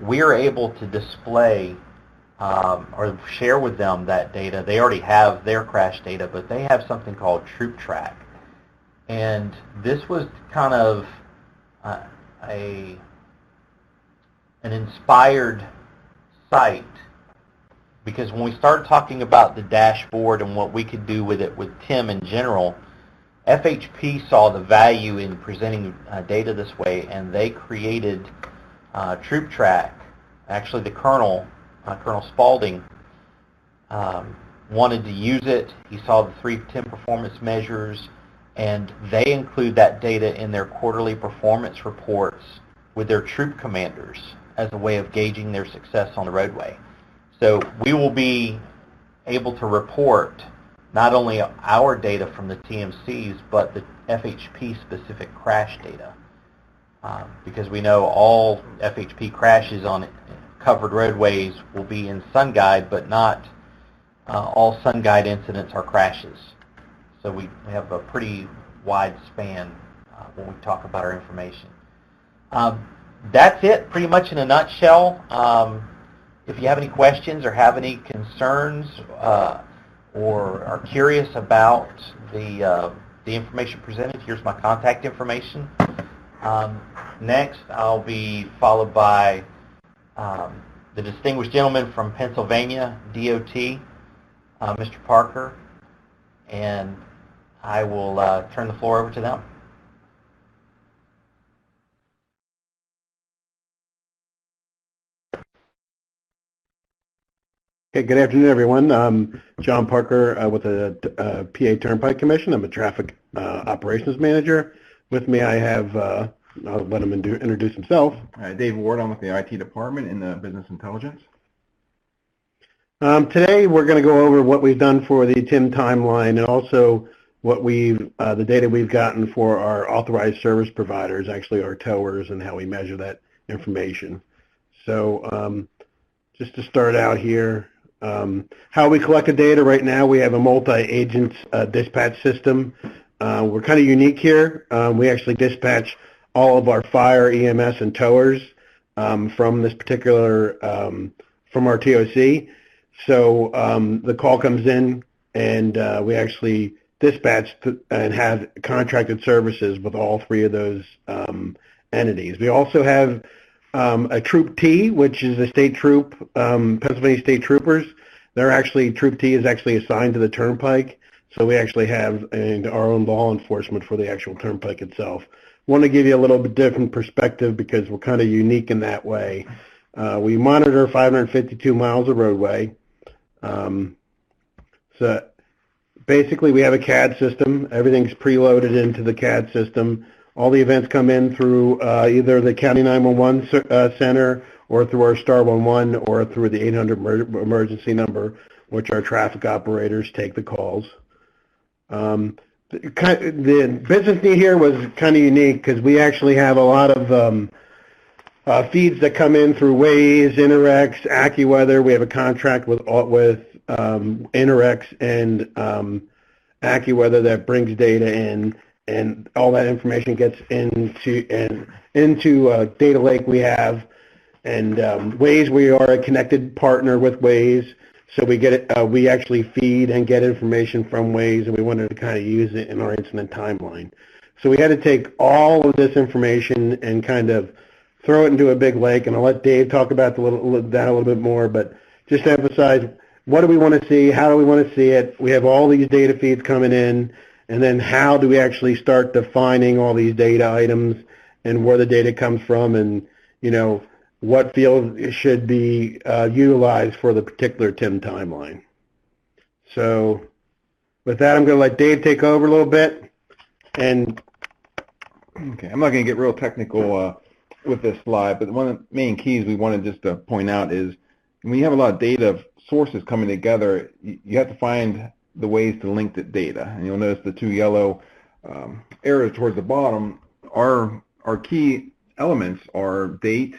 we are able to display or share with them that data. They already have their crash data, but they have something called Troop Track. And this was kind of an inspired site, because when we started talking about the dashboard and what we could do with it with TIM in general, FHP saw the value in presenting data this way, and they created Troop Track. Actually, the Colonel Spaulding, wanted to use it. He saw the 3 TIM performance measures, and they include that data in their quarterly performance reports with their troop commanders as a way of gauging their success on the roadway. So we will be able to report not only our data from the TMCs, but the FHP-specific crash data, because we know all FHP crashes on covered roadways will be in SunGuide, but not all SunGuide incidents are crashes. So we have a pretty wide span when we talk about our information. That's it, pretty much in a nutshell. If you have any questions or have any concerns or are curious about the information presented, here's my contact information. Next, I'll be followed by the distinguished gentleman from Pennsylvania, DOT, Mr. Parker, and I will turn the floor over to them. Okay, good afternoon, everyone. I'm John Parker with the PA Turnpike Commission. I'm a traffic operations manager. With me, I have, I'll let him introduce himself. Dave Ward, I'm with the IT department in the business intelligence. Today, we're going to go over what we've done for the TIM timeline and also what the data we've gotten for our authorized service providers, actually our towers, and how we measure that information. So just to start out here, how we collect the data right now, we have a multi-agent dispatch system. We're kind of unique here. We actually dispatch all of our fire, EMS, and towers from this particular, from our TOC. So the call comes in, and we actually dispatched and have contracted services with all three of those entities. We also have a Troop T, which is a state troop, Pennsylvania State Troopers. Troop T is actually assigned to the Turnpike, so we actually have our own law enforcement for the actual Turnpike itself. Want to give you a little bit different perspective because we're kind of unique in that way. We monitor 552 miles of roadway. So basically we have a CAD system. Everything's preloaded into the CAD system. All the events come in through either the County 911 center or through our Star 11 or through the 800 emergency number, which our traffic operators take the calls. The business need here was kind of unique because we actually have a lot of feeds that come in through Waze, Interx, AccuWeather. We have a contract with Interx and AccuWeather that brings data in, and all that information gets into data lake we have. And Waze, we are a connected partner with Waze, so we actually feed and get information from Waze, and we wanted to kind of use it in our incident timeline. So we had to take all of this information and kind of throw it into a big lake, and I'll let Dave talk about that a little bit more, but just to emphasize, what do we want to see, how do we want to see it? We have all these data feeds coming in, and then how do we actually start defining all these data items and where the data comes from, and what field should be utilized for the particular TIM timeline. So with that, I'm going to let Dave take over a little bit. And okay, I'm not going to get real technical with this slide, but one of the main keys we wanted just to point out is when you have a lot of data sources coming together, you have to find the ways to link the data. And you'll notice the two yellow arrows towards the bottom. Our key elements are date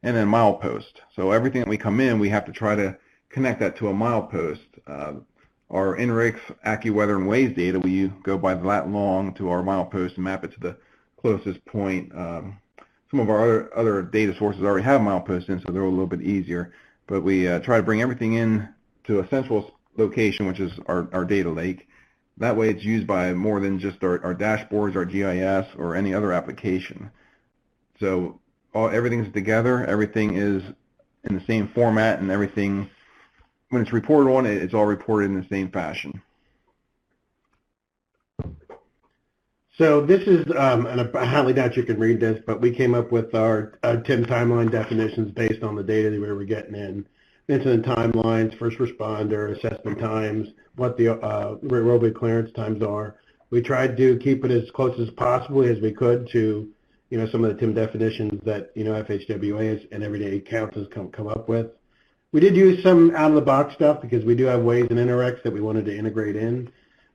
and then milepost. So everything that we come in, we have to try to connect that to a milepost. Our INRIX, AccuWeather, and Waze data, we go by that long to our milepost and map it to the closest point. Some of our other data sources already have mileposts in, so they're a little bit easier. But we try to bring everything in to a central location, which is our data lake. That way it's used by more than just our dashboards, our GIS, or any other application. So everything's together, everything is in the same format, and everything, when it's reported on, it's all reported in the same fashion. so this is, and I highly doubt you can read this, but we came up with our TIM timeline definitions based on the data that we were getting in. Incident timelines, first responder, assessment times, what the roadway clearance times are. We tried to keep it as close as possible as we could to some of the TIM definitions that FHWA and everyday accounts has come up with. We did use some out-of-the-box stuff because we do have Waze and Interx that we wanted to integrate in.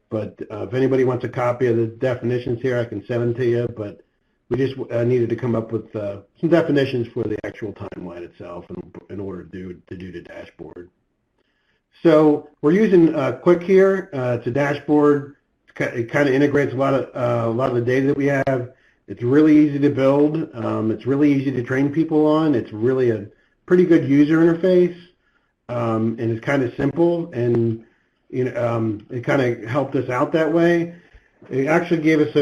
But if anybody wants a copy of the definitions here, I can send them to you. But we just needed to come up with some definitions for the actual timeline itself in order to do the dashboard. So we're using Quick here. It's a dashboard. It kind of integrates a lot of the data that we have. It's really easy to build. It's really easy to train people on. It's really a pretty good user interface, and it's kind of simple, and it kind of helped us out that way. It actually gave us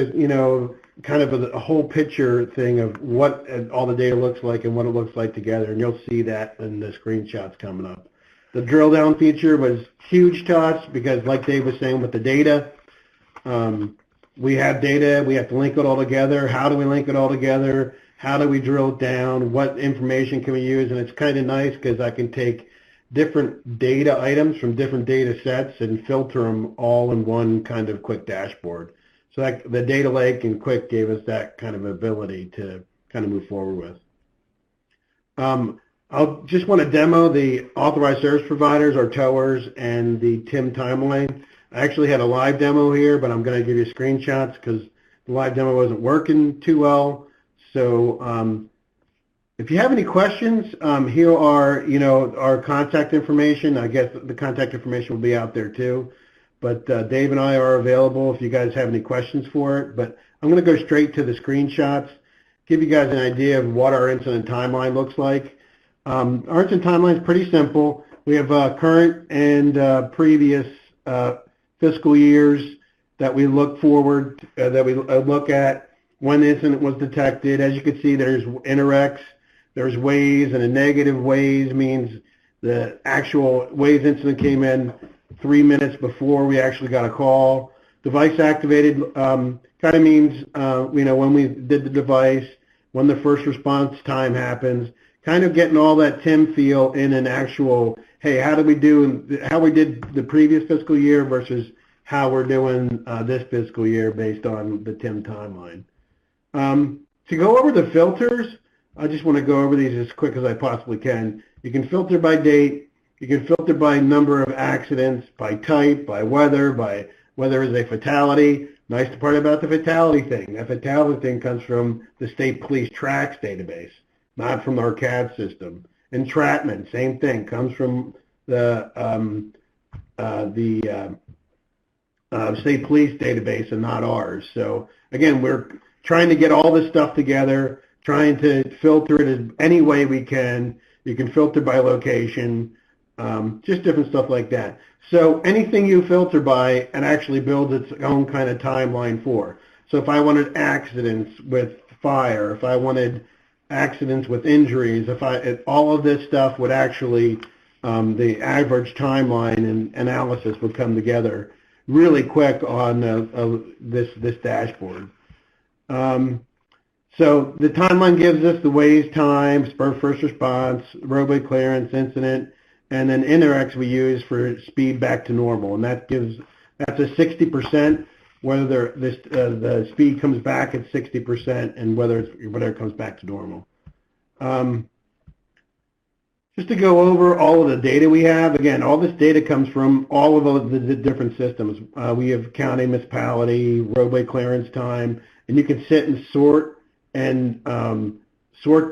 kind of a whole picture thing of what all the data looks like and what it looks like together, and you'll see that in the screenshots coming up. The drill down feature was huge to us because, like Dave was saying, with the data, we have data, we have to link it all together. How do we link it all together? How do we drill it down? What information can we use? And it's kind of nice because I can take different data items from different data sets and filter them all in one kind of quick dashboard. So the data lake and Quick gave us that kind of ability to kind of move forward with. I'll just want to demo the authorized service providers, our towers, and the TIM timeline. I actually had a live demo here, but I'm going to give you screenshots because the live demo wasn't working too well. So if you have any questions, here are our contact information. I guess the contact information will be out there too. But Dave and I are available if you guys have any questions for it. But I'm going to go straight to the screenshots, give you guys an idea of what our incident timeline looks like. Our incident timeline is pretty simple. We have current and previous fiscal years, that we look forward, that we look at when the incident was detected. As you can see, there's indirects, there's ways, and a negative ways means the actual ways incident came in 3 minutes before we actually got a call. Device activated kind of means, when we did the device, when the first response time happens, kind of getting all that TIM feel in an actual, hey, how we did the previous fiscal year versus how we're doing this fiscal year based on the TIM timeline. To go over the filters, I just want to go over these as quick as I possibly can. You can filter by date, you can filter by number of accidents, by type, by weather, by whether it's a fatality. Nice part about the fatality thing. That fatality thing comes from the state police tracks database, not from our CAD system. Entrapment, same thing, comes from the state police database and not ours. So again, we're trying to get all this stuff together, trying to filter it as any way we can. You can filter by location, just different stuff like that. So anything you filter by, it actually builds its own kind of timeline for. So if I wanted accidents with fire, if I wanted accidents with injuries, if all of this stuff would actually, the average timeline and analysis would come together really quick on this dashboard. So the timeline gives us the ways, time, first response, roadway clearance, incident, and then indirects we use for speed back to normal, and that's a 60%. Whether the speed comes back at 60%, and whether it comes back to normal. Just to go over all of the data we have, again, all this data comes from all of the different systems. We have county, municipality, roadway clearance time, and you can sit and sort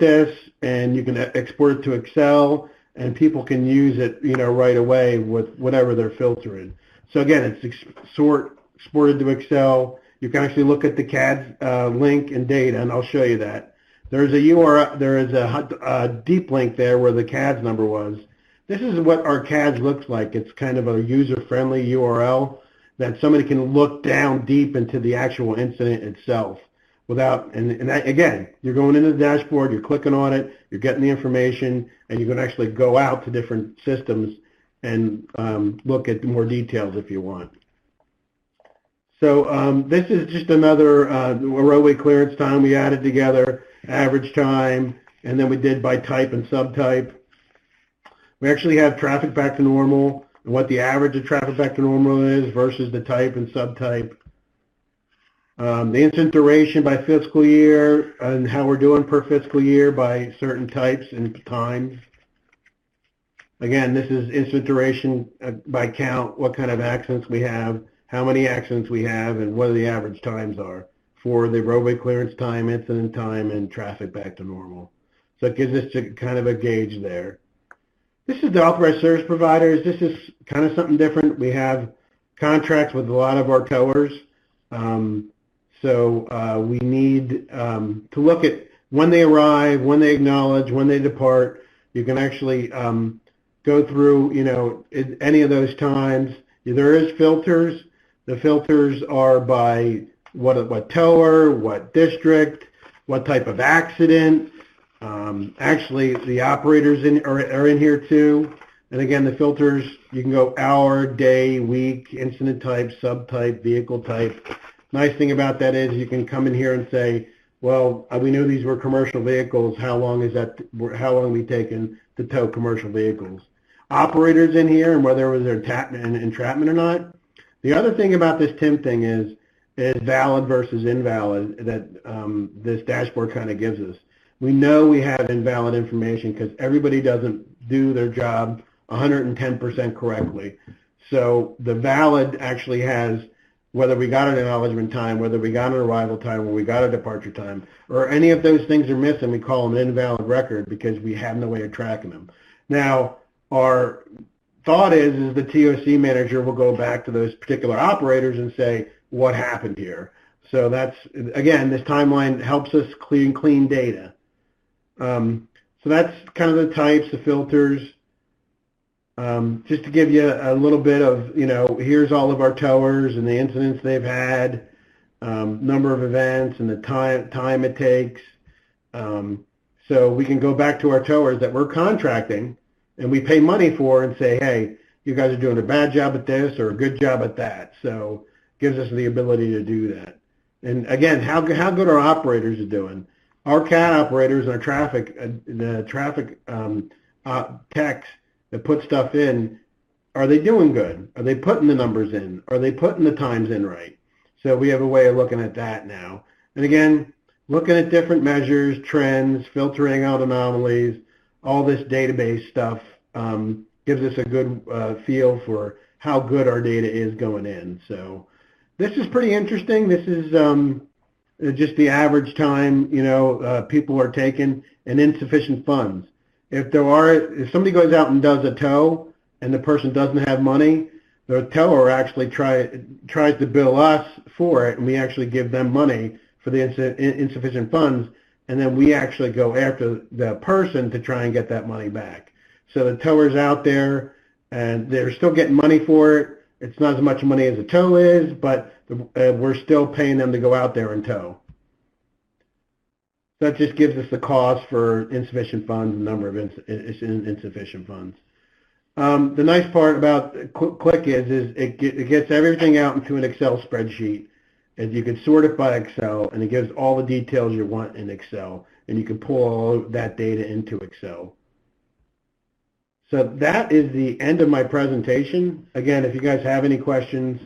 this, and you can export it to Excel, and people can use it, right away with whatever they're filtering. So again, it's exported to Excel. You can actually look at the CAD link and data, and I'll show you that. There's a URL, there is a deep link there where the CAD's number was. This is what our CAD looks like. It's kind of a user-friendly URL that somebody can look down deep into the actual incident itself without, and that, again, you're going into the dashboard, you're clicking on it, you're getting the information, and you can actually go out to different systems and look at more details if you want. So this is just another roadway clearance time we added together, average time, and then we did by type and subtype. We actually have traffic back to normal and what the average of traffic back to normal is versus the type and subtype. The incident duration by fiscal year and how we're doing per fiscal year by certain types and times. Again, this is incident duration by count, what kind of accidents we have, how many accidents we have, and what the average times are for the roadway clearance time, incident time, and traffic back to normal. So it gives us kind of a gauge there. This is the authorized service providers. This is kind of something different. We have contracts with a lot of our towers. So we need to look at when they arrive, when they acknowledge, when they depart. You can actually go through, any of those times. There is filters. The filters are by what tower, what district, what type of accident. Actually, the operators are in here too. And again, the filters, you can go hour, day, week, incident type, subtype, vehicle type. Nice thing about that is you can come in here and say, well, we knew these were commercial vehicles. How long are we taking to tow commercial vehicles? Operators in here, and whether it was their entrapment or not. The other thing about this TIM thing is valid versus invalid that this dashboard kind of gives us. We know we have invalid information because everybody doesn't do their job 110% correctly. So the valid actually has whether we got an acknowledgement time, whether we got an arrival time, or we got a departure time, or any of those things are missing, we call them an invalid record because we have no way of tracking them. Now, our thought is the TOC manager will go back to those particular operators and say, what happened here? So that's, again, this timeline helps us clean data. So that's kind of the types, the filters. just to give you a little bit of, here's all of our towers and the incidents they've had, number of events and the time it takes. So we can go back to our towers that we're contracting and we pay money for and say, hey, you guys are doing a bad job at this or a good job at that. So it gives us the ability to do that. And again, how good our operators are doing. Our CAT operators, our the traffic techs that put stuff in, are they doing good? Are they putting the numbers in? Are they putting the times in right? So we have a way of looking at that now. And again, looking at different measures, trends, filtering out anomalies, all this database stuff gives us a good feel for how good our data is going in. So this is pretty interesting. This is just the average time, people are taking and insufficient funds. If somebody goes out and does a tow and the person doesn't have money, the tower actually tries to bill us for it, and we actually give them money for the insufficient funds, and then we actually go after the person to try and get that money back. So the tower's out there, and they're still getting money for it. It's not as much money as a tow is, but we're still paying them to go out there and tow. That just gives us the cost for insufficient funds, the number of insufficient funds. The nice part about Click is it gets everything out into an Excel spreadsheet, and you can sort it by Excel, and it gives all the details you want in Excel, and you can pull all that data into Excel. So that is the end of my presentation. Again, if you guys have any questions,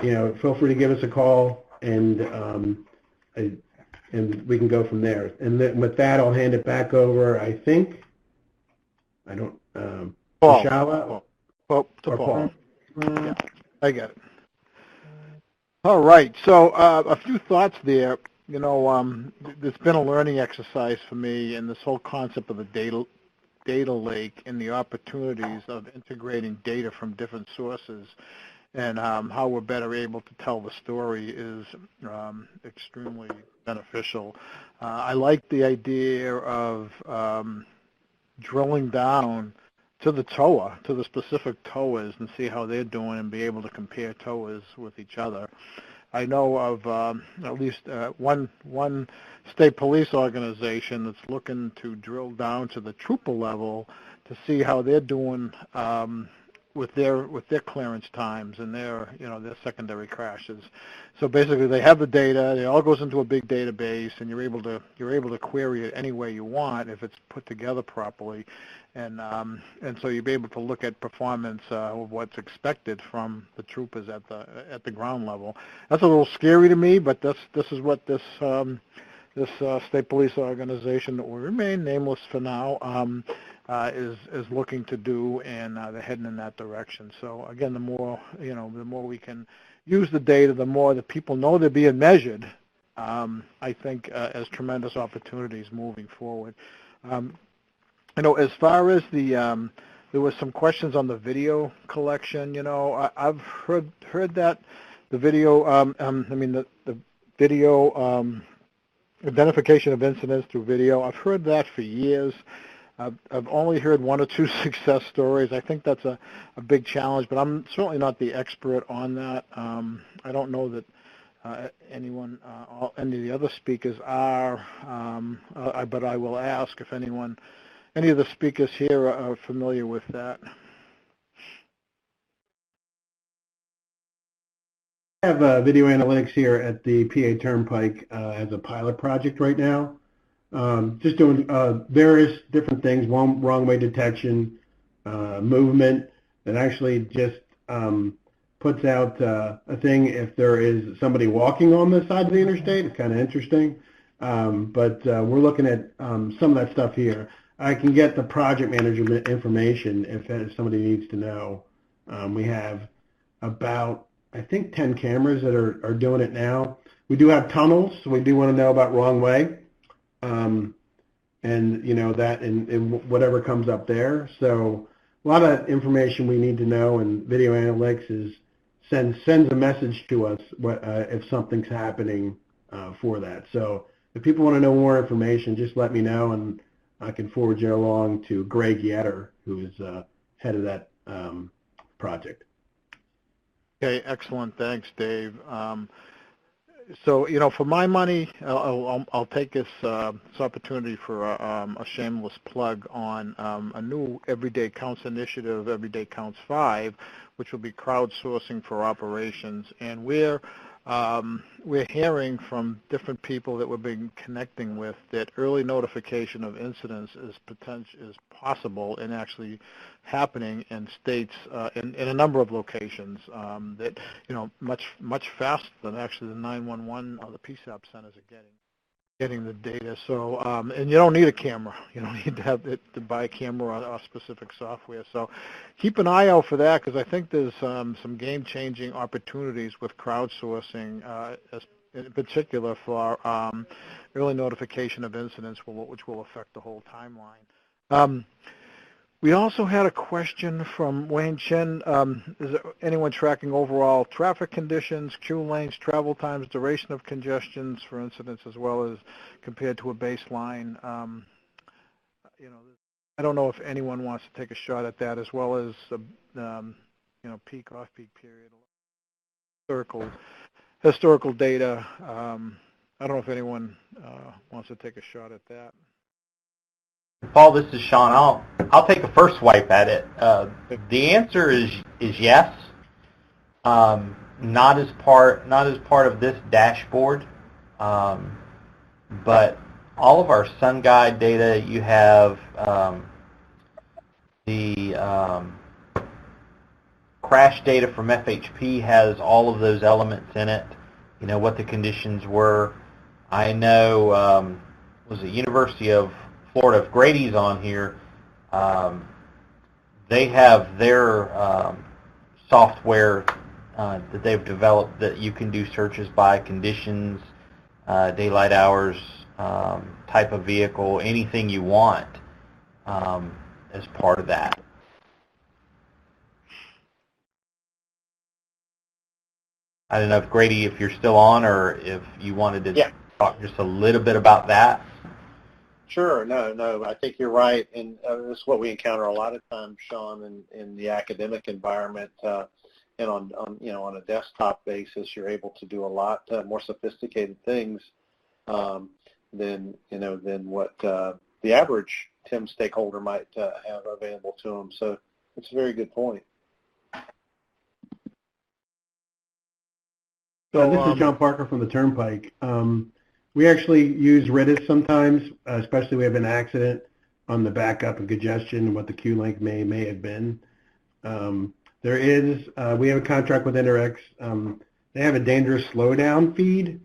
feel free to give us a call, and we can go from there. And then with that, I'll hand it back over. Paul. To Paul. Yeah, I got it. All right. So a few thoughts there. There's been a learning exercise for me in this whole concept of the data lake and the opportunities of integrating data from different sources, and how we're better able to tell the story is extremely beneficial. I like the idea of drilling down to the tower, to the specific towers, and see how they're doing and be able to compare towers with each other. I know of at least one state police organization that's looking to drill down to the trooper level to see how they're doing with their clearance times and their secondary crashes. So basically, they have the data. It all goes into a big database, and you're able to query it any way you want if it's put together properly. And so you'll be able to look at performance of what's expected from the troopers at the ground level. That's a little scary to me, but this is what this state police organization that will remain nameless for now is looking to do, and they're heading in that direction. So again, the more we can use the data, the more that people know they're being measured. I think as tremendous opportunities moving forward. As far as there was some questions on the video collection. I've heard that the video, the video identification of incidents through video. I've heard that for years. I've only heard one or two success stories. I think that's a big challenge, but I'm certainly not the expert on that. I don't know that any of the other speakers are, but I will ask if any of the speakers here are familiar with that. I have video analytics here at the PA Turnpike as a pilot project right now. Just doing various different things, wrong way detection, movement, that actually just puts out a thing if there is somebody walking on the side of the interstate. It's kind of interesting. But we're looking at some of that stuff here. I can get the project manager information if somebody needs to know. We have about, I think, 10 cameras that are doing it now. We do have tunnels, so we do want to know about wrong way. And that and whatever comes up there. So a lot of information we need to know, and video analytics sends a message to us if something's happening for that. So if people want to know more information, just let me know, and I can forward you along to Greg Yetter, who is head of that project. Okay, excellent. Thanks, Dave. So, for my money, I'll take this opportunity for a shameless plug on a new Everyday Counts initiative, Everyday Counts 5, which will be crowdsourcing for operations. And we're hearing from different people that we've been connecting with that early notification of incidents is possible and actually happening in states in a number of locations that much faster than actually the 911 or the PSAP centers are getting the data. So and you don't need a camera. You don't need to have to buy a camera or specific software. So keep an eye out for that, because I think there's some game-changing opportunities with crowdsourcing, in particular for early notification of incidents, which will affect the whole timeline. We also had a question from Wayne Chen. Is there anyone tracking overall traffic conditions, queue lengths, travel times, duration of congestions for incidents, as well as compared to a baseline? I don't know if anyone wants to take a shot at that, as well as peak, off-peak period, historical data. I don't know if anyone wants to take a shot at that. Paul, this is Sean. I'll take a first swipe at it. The answer is yes. Not as part of this dashboard, but all of our Sun Guide data. You have the crash data from FHP has all of those elements in it. What the conditions were. I know was it University of Florida, if Grady's on here, they have their software that they've developed that you can do searches by conditions, daylight hours, type of vehicle, anything you want as part of that. I don't know if Grady, if you're still on, or if you wanted to talk just a little bit about that. Sure. No, I think you're right, and this is what we encounter a lot of times, Sean, in the academic environment, and on a desktop basis, you're able to do a lot more sophisticated things than what the average TIM stakeholder might have available to them. So it's a very good point. So this is John Parker from the Turnpike. We actually use Redis sometimes, especially if we have an accident on the backup and congestion and what the queue length may have been. We have a contract with Interex. They have a dangerous slowdown feed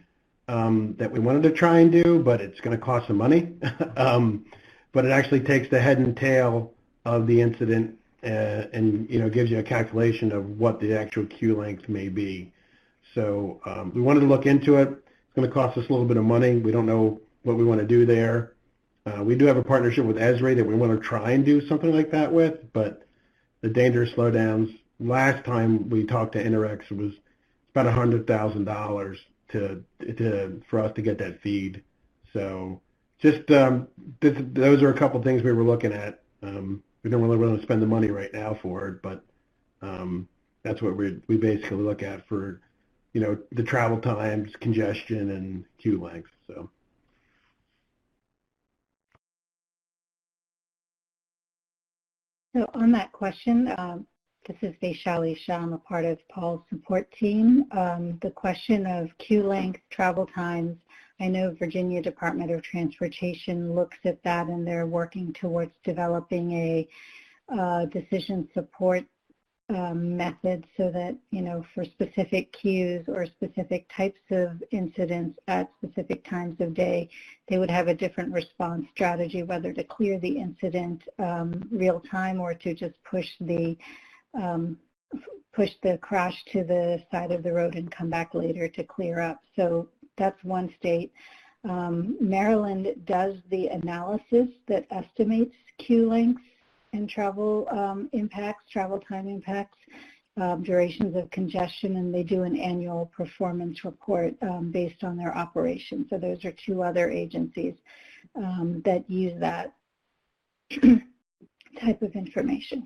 that we wanted to try and do, but it's going to cost some money. But it actually takes the head and tail of the incident and gives you a calculation of what the actual queue length may be. So we wanted to look into it. It's going to cost us a little bit of money. We don't know what we want to do there. We do have a partnership with Esri that we want to try and do something like that with, but the dangerous slowdowns, last time we talked to Interex, it was about $100,000 for us to get that feed. So just those are a couple of things we were looking at. We don't really want to spend the money right now for it, but that's what we basically look at for the travel times, congestion, and queue length. So on that question, this is Vaishali Shah. I'm a part of Paul's support team. The question of queue length, travel times, I know Virginia Department of Transportation looks at that, and they're working towards developing a decision support method so that, for specific queues or specific types of incidents at specific times of day, they would have a different response strategy, whether to clear the incident real time or to just push the crash to the side of the road and come back later to clear up. So that's one state. Maryland does the analysis that estimates queue lengths and travel impacts, travel time impacts, durations of congestion, and they do an annual performance report based on their operations. So those are two other agencies that use that type of information.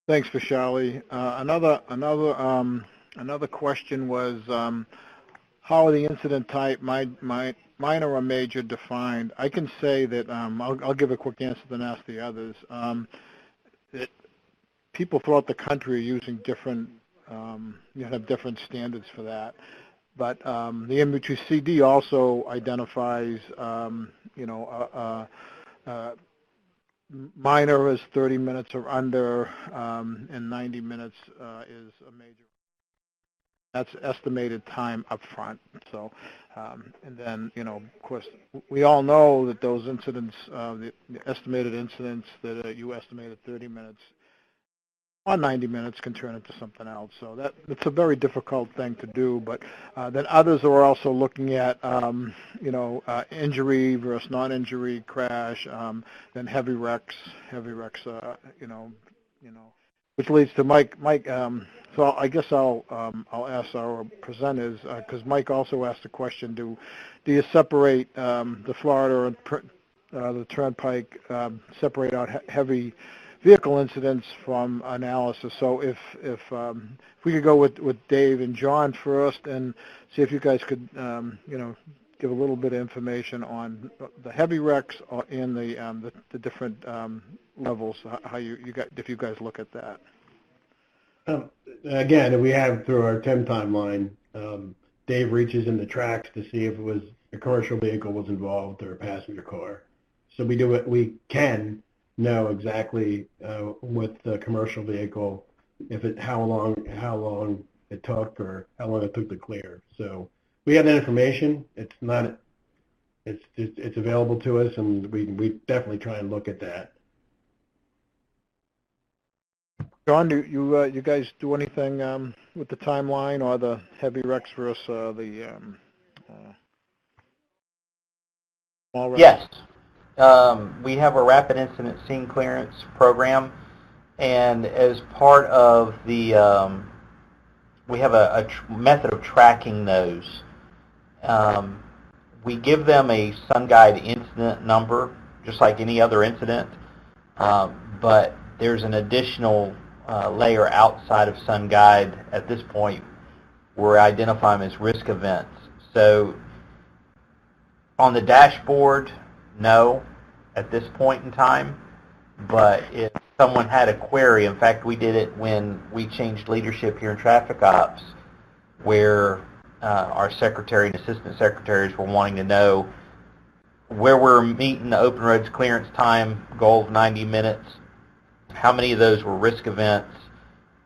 Thanks, Vishali. Another question was how are the incident type minor or major defined? I can say that I'll give a quick answer then ask the others. People throughout the country are using different, have different standards for that. But the MU2CD also identifies, minor is 30 minutes or under, and 90 minutes is a major. That's estimated time up front. So, and then, of course, we all know that those incidents, the estimated incidents that you estimated 30 minutes or 90 minutes can turn into something else. So it's a very difficult thing to do. But then others are also looking at, injury versus non-injury crash, then heavy wrecks, which leads to Mike. So I guess I'll ask our presenters because Mike also asked the question: Do you separate the Florida and the Turnpike separate out heavy vehicle incidents from analysis? So if we could go with Dave and John first and see if you guys could give a little bit of information on the heavy wrecks and the different levels, how if you guys look at that. Again, we have through our TIM timeline, Dave reaches in the tracks to see if it was a commercial vehicle was involved or a passenger car. So we can know exactly with the commercial vehicle how long it took or how long it took to clear. So we have that information. It's available to us, and we definitely try and look at that. John, do you guys do anything with the timeline or the heavy wrecks versus the small wrecks? Yes. We have a rapid incident scene clearance program, and as part of the, we have a method of tracking those. We give them a SunGuide incident number, just like any other incident, but there's an additional layer outside of SunGuide at this point where we identify them as risk events. So on the dashboard, no, at this point in time, but if someone had a query, in fact, we did it when we changed leadership here in traffic ops, where our secretary and assistant secretaries were wanting to know where we're meeting the open roads clearance time goal of 90 minutes, how many of those were risk events,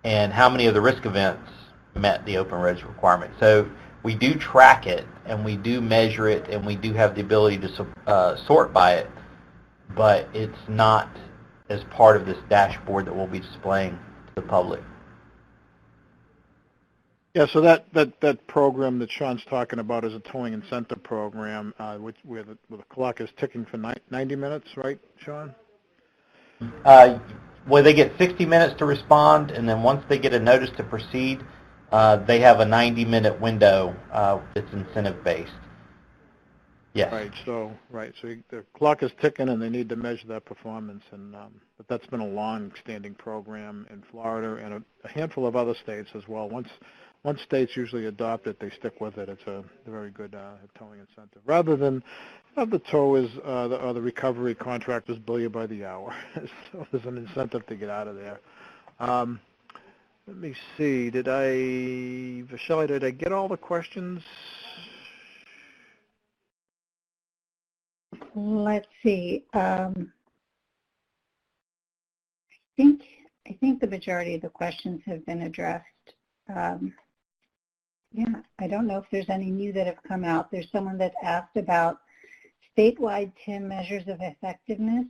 and how many of the risk events met the open roads requirement. So we do track it, and we do measure it, and we do have the ability to sort by it, but it's not as part of this dashboard that we'll be displaying to the public. Yeah, so that program that Sean's talking about is a towing incentive program, where the clock is ticking for 90 minutes, right, Sean? Well, they get 60 minutes to respond, and then once they get a notice to proceed, they have a 90-minute window that's incentive-based. Yes. Right. So the clock is ticking, and they need to measure that performance. And but that's been a long-standing program in Florida and a handful of other states as well. Once states usually adopt it, they stick with it. It's a very good towing incentive, rather than have the towers or the recovery contractors bill you by the hour. So there's an incentive to get out of there. Let me see. Vishali, did I get all the questions? Let's see. I think the majority of the questions have been addressed. Yeah, I don't know if there's any new that have come out. There's someone that asked about statewide TIM measures of effectiveness.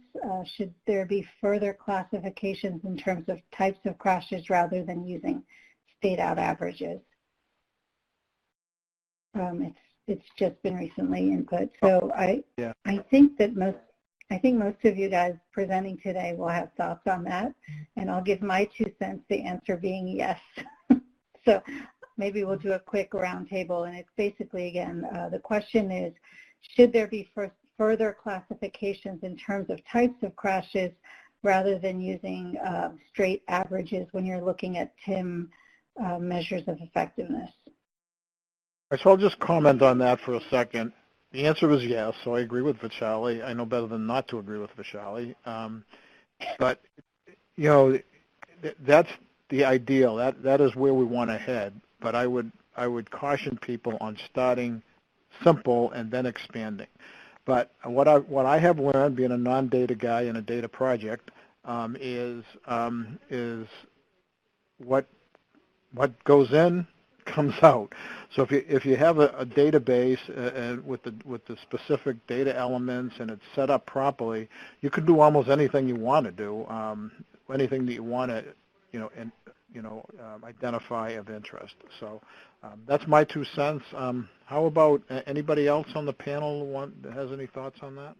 Should there be further classifications in terms of types of crashes rather than using state out averages? It's just been recently input. So I think most of you guys presenting today will have thoughts on that, and I'll give my 2 cents, the answer being yes. So maybe we'll do a quick roundtable, and it's basically, again, the question is, should there be further classifications in terms of types of crashes rather than using straight averages when you're looking at TIM measures of effectiveness. So I'll just comment on that for a second. The answer is yes, so I agree with Vishali. I know better than not to agree with Vishali. But, you know, that's the ideal. That is where we want to head. But I would caution people on starting simple and then expanding. But what I have learned, being a non-data guy in a data project, is what goes in comes out. So if you have a database with the specific data elements and it's set up properly, you can do almost anything you want to do, anything that you want to, identify of interest. So that's my 2 cents. How about anybody else on the panel that has any thoughts on that?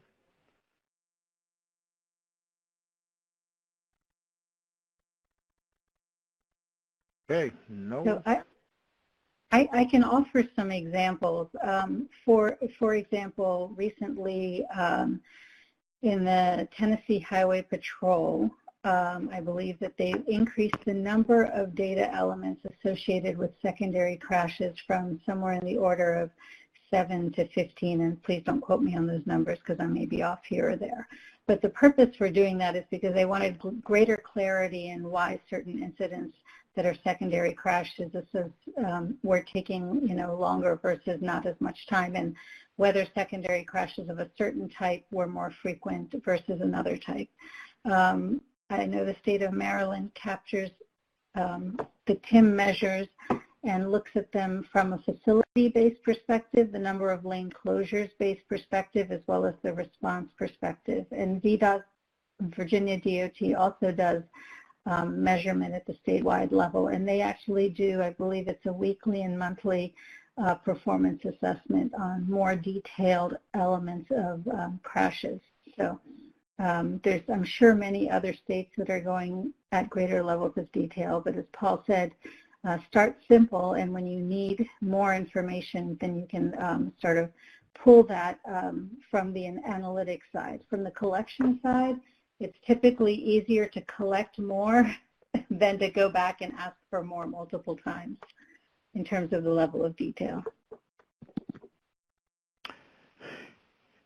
Okay, no. So I can offer some examples. For example, recently in the Tennessee Highway Patrol, I believe that they've increased the number of data elements associated with secondary crashes from somewhere in the order of 7 to 15, and please don't quote me on those numbers because I may be off here or there. But the purpose for doing that is because they wanted greater clarity in why certain incidents that are secondary crashes were taking longer versus not as much time, and whether secondary crashes of a certain type were more frequent versus another type. I know the state of Maryland captures the TIM measures and looks at them from a facility-based perspective, the number of lane closures-based perspective, as well as the response perspective. And VDOT, Virginia DOT, also does measurement at the statewide level, and they actually do, I believe it's a weekly and monthly performance assessment on more detailed elements of crashes. So there's, I'm sure, many other states that are going at greater levels of detail, but as Paul said, start simple, and when you need more information, then you can sort of pull that from the analytics side. From the collection side, it's typically easier to collect more than to go back and ask for more multiple times in terms of the level of detail.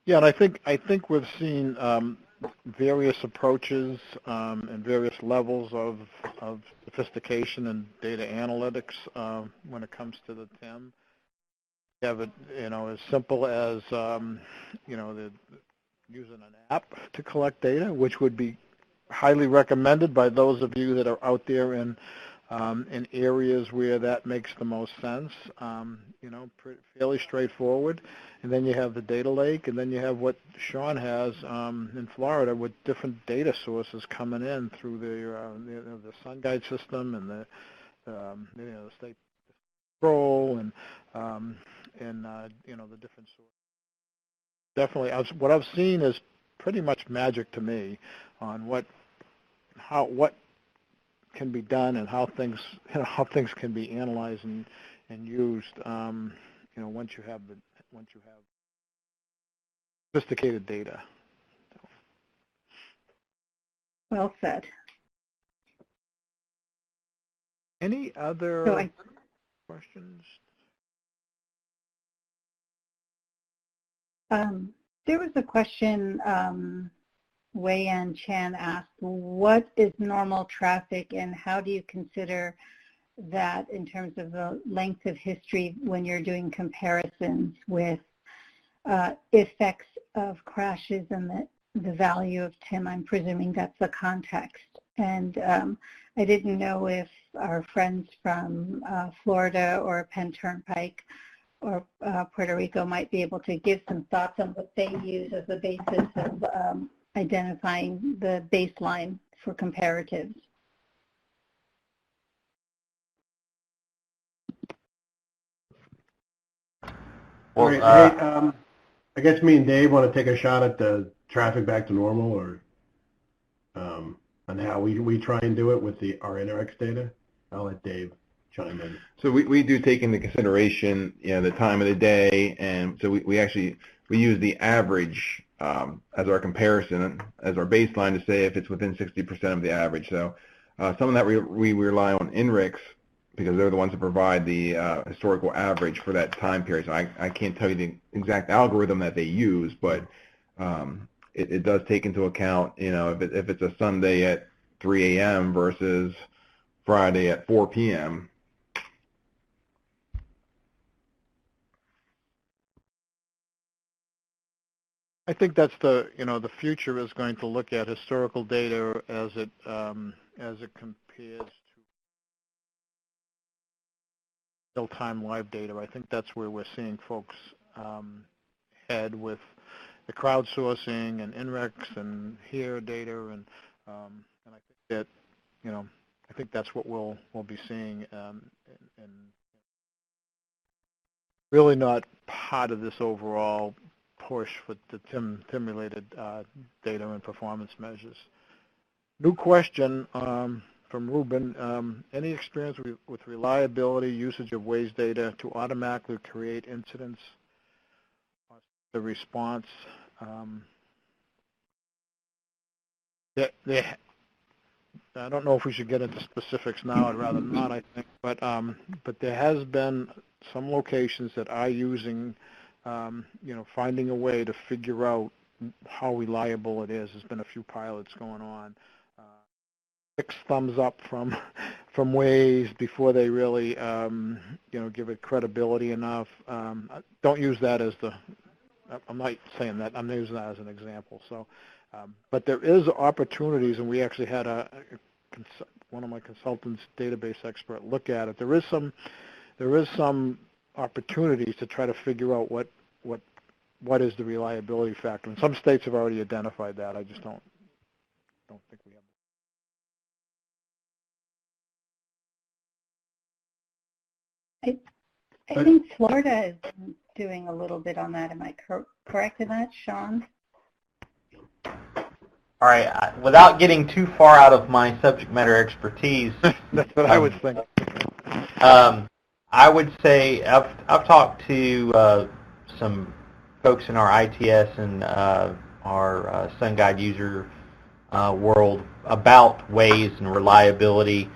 Yeah, and I think we've seen various approaches and various levels of sophistication and data analytics when it comes to the TIM. You have it, as simple as using an app to collect data, which would be highly recommended by those of you that are out there in areas where that makes the most sense. Fairly straightforward. And then you have the data lake, and then you have what Sean has in Florida with different data sources coming in through the Sun Guide system and the state patrol and the different sources. Definitely, what I've seen is pretty much magic to me on what can be done and how things can be analyzed and used. Once you have sophisticated data. Well said. Any other questions? There was a question Wei-An Chan asked, what is normal traffic and how do you consider that in terms of the length of history when you're doing comparisons with effects of crashes and the value of TIM? I'm presuming that's the context. And I didn't know if our friends from Florida or Penn Turnpike or Puerto Rico might be able to give some thoughts on what they use as the basis of identifying the baseline for comparatives. Well, hey, I guess me and Dave want to take a shot at the traffic back to normal, or on how we try and do it with our InterX data. I'll let Dave chime in. So we do take into consideration the time of the day, and so we actually we use the average as our comparison, as our baseline to say if it's within 60% of the average. So some of that we rely on INRIX because they're the ones that provide the historical average for that time period. So I can't tell you the exact algorithm that they use, but it does take into account, if it's a Sunday at 3 a.m. versus Friday at 4 p.m. I think that's the future is going to look at historical data as it compares to real-time live data. I think that's where we're seeing folks head with the crowdsourcing and INRIX and HERE data, and I think that I think that's what we'll be seeing, and really not part of this overall push for the TIM-related data and performance measures. New question from Ruben. Any experience with reliability, usage of Waze data to automatically create incidents? The response. I don't know if we should get into specifics now. I'd rather not, I think. But there has been some locations that are using finding a way to figure out how reliable it is. There's been a few pilots going on. 6 thumbs up from Waze before they really give it credibility enough. Don't use that as I'm not saying that. I'm using that as an example. So, but there is opportunities, and we actually had one of my consultants, database expert, look at it. There is some opportunities to try to figure out what is the reliability factor. And some states have already identified that. I just don't think we have. I think Florida is doing a little bit on that. Am I correct in that, Sean? All right. Without getting too far out of my subject matter expertise, that's what I was thinking. I would say I've talked to some folks in our ITS and our SunGuide user world about Waze and reliability.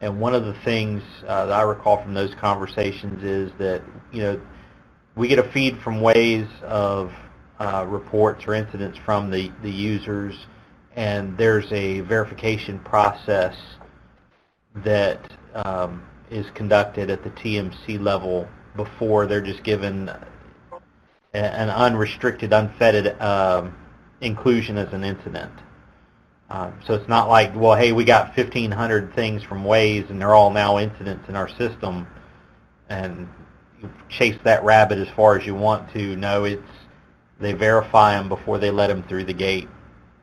And one of the things that I recall from those conversations is that, we get a feed from Waze of reports or incidents from the users, and there's a verification process that is conducted at the TMC level before they're just given an unrestricted, unfettered inclusion as an incident. So it's not like, well, hey, we got 1,500 things from Waze and they're all now incidents in our system, and you chase that rabbit as far as you want to. No, they verify them before they let them through the gate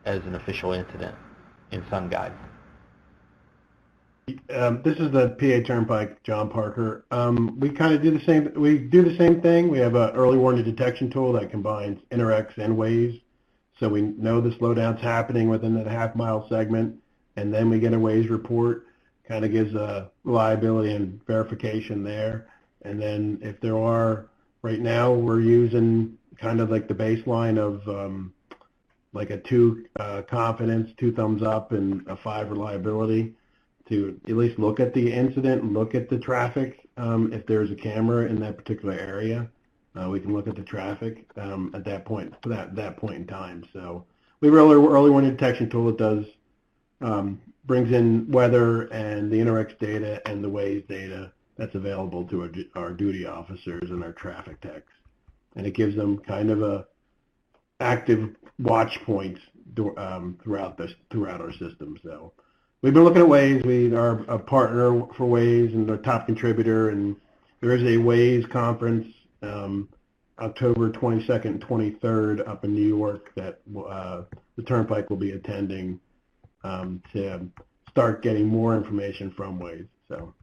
as an official incident in SunGuide. This is the PA Turnpike, John Parker. We kind of do the same. We do the same thing. We have an early warning detection tool that combines InterX and Waze, so we know the slowdown's happening within that half-mile segment, and then we get a Waze report. Kind of gives a reliability and verification there. And then if there are, right now we're using kind of like the baseline of like a 2 confidence, 2 thumbs up, and a 5 reliability, to at least look at the incident, look at the traffic. If there's a camera in that particular area, we can look at the traffic at that point, that point in time. So we have an early warning detection tool that does brings in weather and the InterX data and the Waze data that's available to our duty officers and our traffic techs, and it gives them kind of a active watch points throughout our system. So we've been looking at Waze. We are a partner for Waze and a top contributor, and there is a Waze conference October 22nd and 23rd up in New York that the Turnpike will be attending to start getting more information from Waze. So.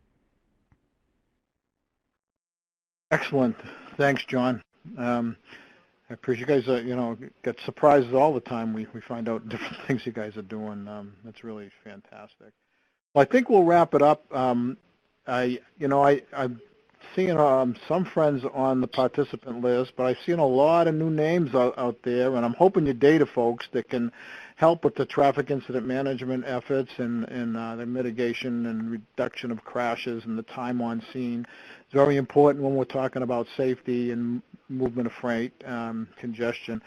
Excellent. Thanks, John. I appreciate you guys, get surprises all the time. We find out different things you guys are doing. That's really fantastic. Well, I think we'll wrap it up. I seeing some friends on the participant list, but I've seen a lot of new names out there, and I'm hoping your data folks that can help with the traffic incident management efforts and the mitigation and reduction of crashes and the time on scene. It's very important when we're talking about safety and movement of freight, congestion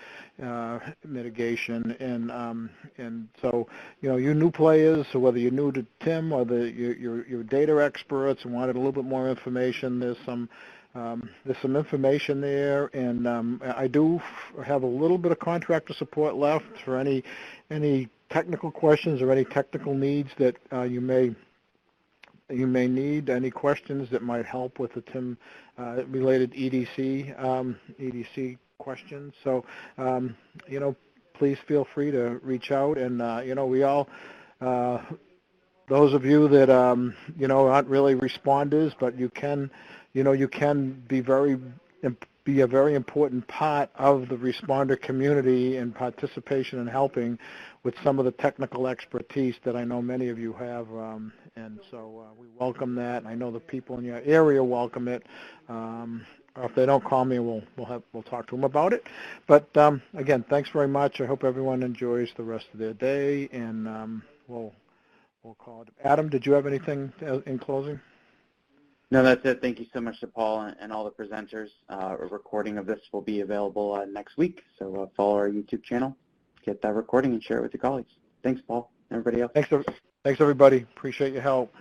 mitigation, and so you new players, so whether you're new to TIM or you're data experts and wanted a little bit more information, there's some information there, and I do have a little bit of contractor support left for any technical questions or any technical needs that you may need, any questions that might help with the TIM related EDC questions. So please feel free to reach out, and we all those of you that aren't really responders, but you can be a very important part of the responder community and participation in helping with some of the technical expertise that I know many of you have, and so we welcome that. I know the people in your area welcome it. Or if they don't call me, we'll talk to them about it. But again, thanks very much. I hope everyone enjoys the rest of their day, and we'll call it. Adam, did you have anything in closing? No, that's it. Thank you so much to Paul and all the presenters. A recording of this will be available next week, so follow our YouTube channel, get that recording, and share it with your colleagues. Thanks, Paul, and everybody else. Thanks, everybody. Appreciate your help.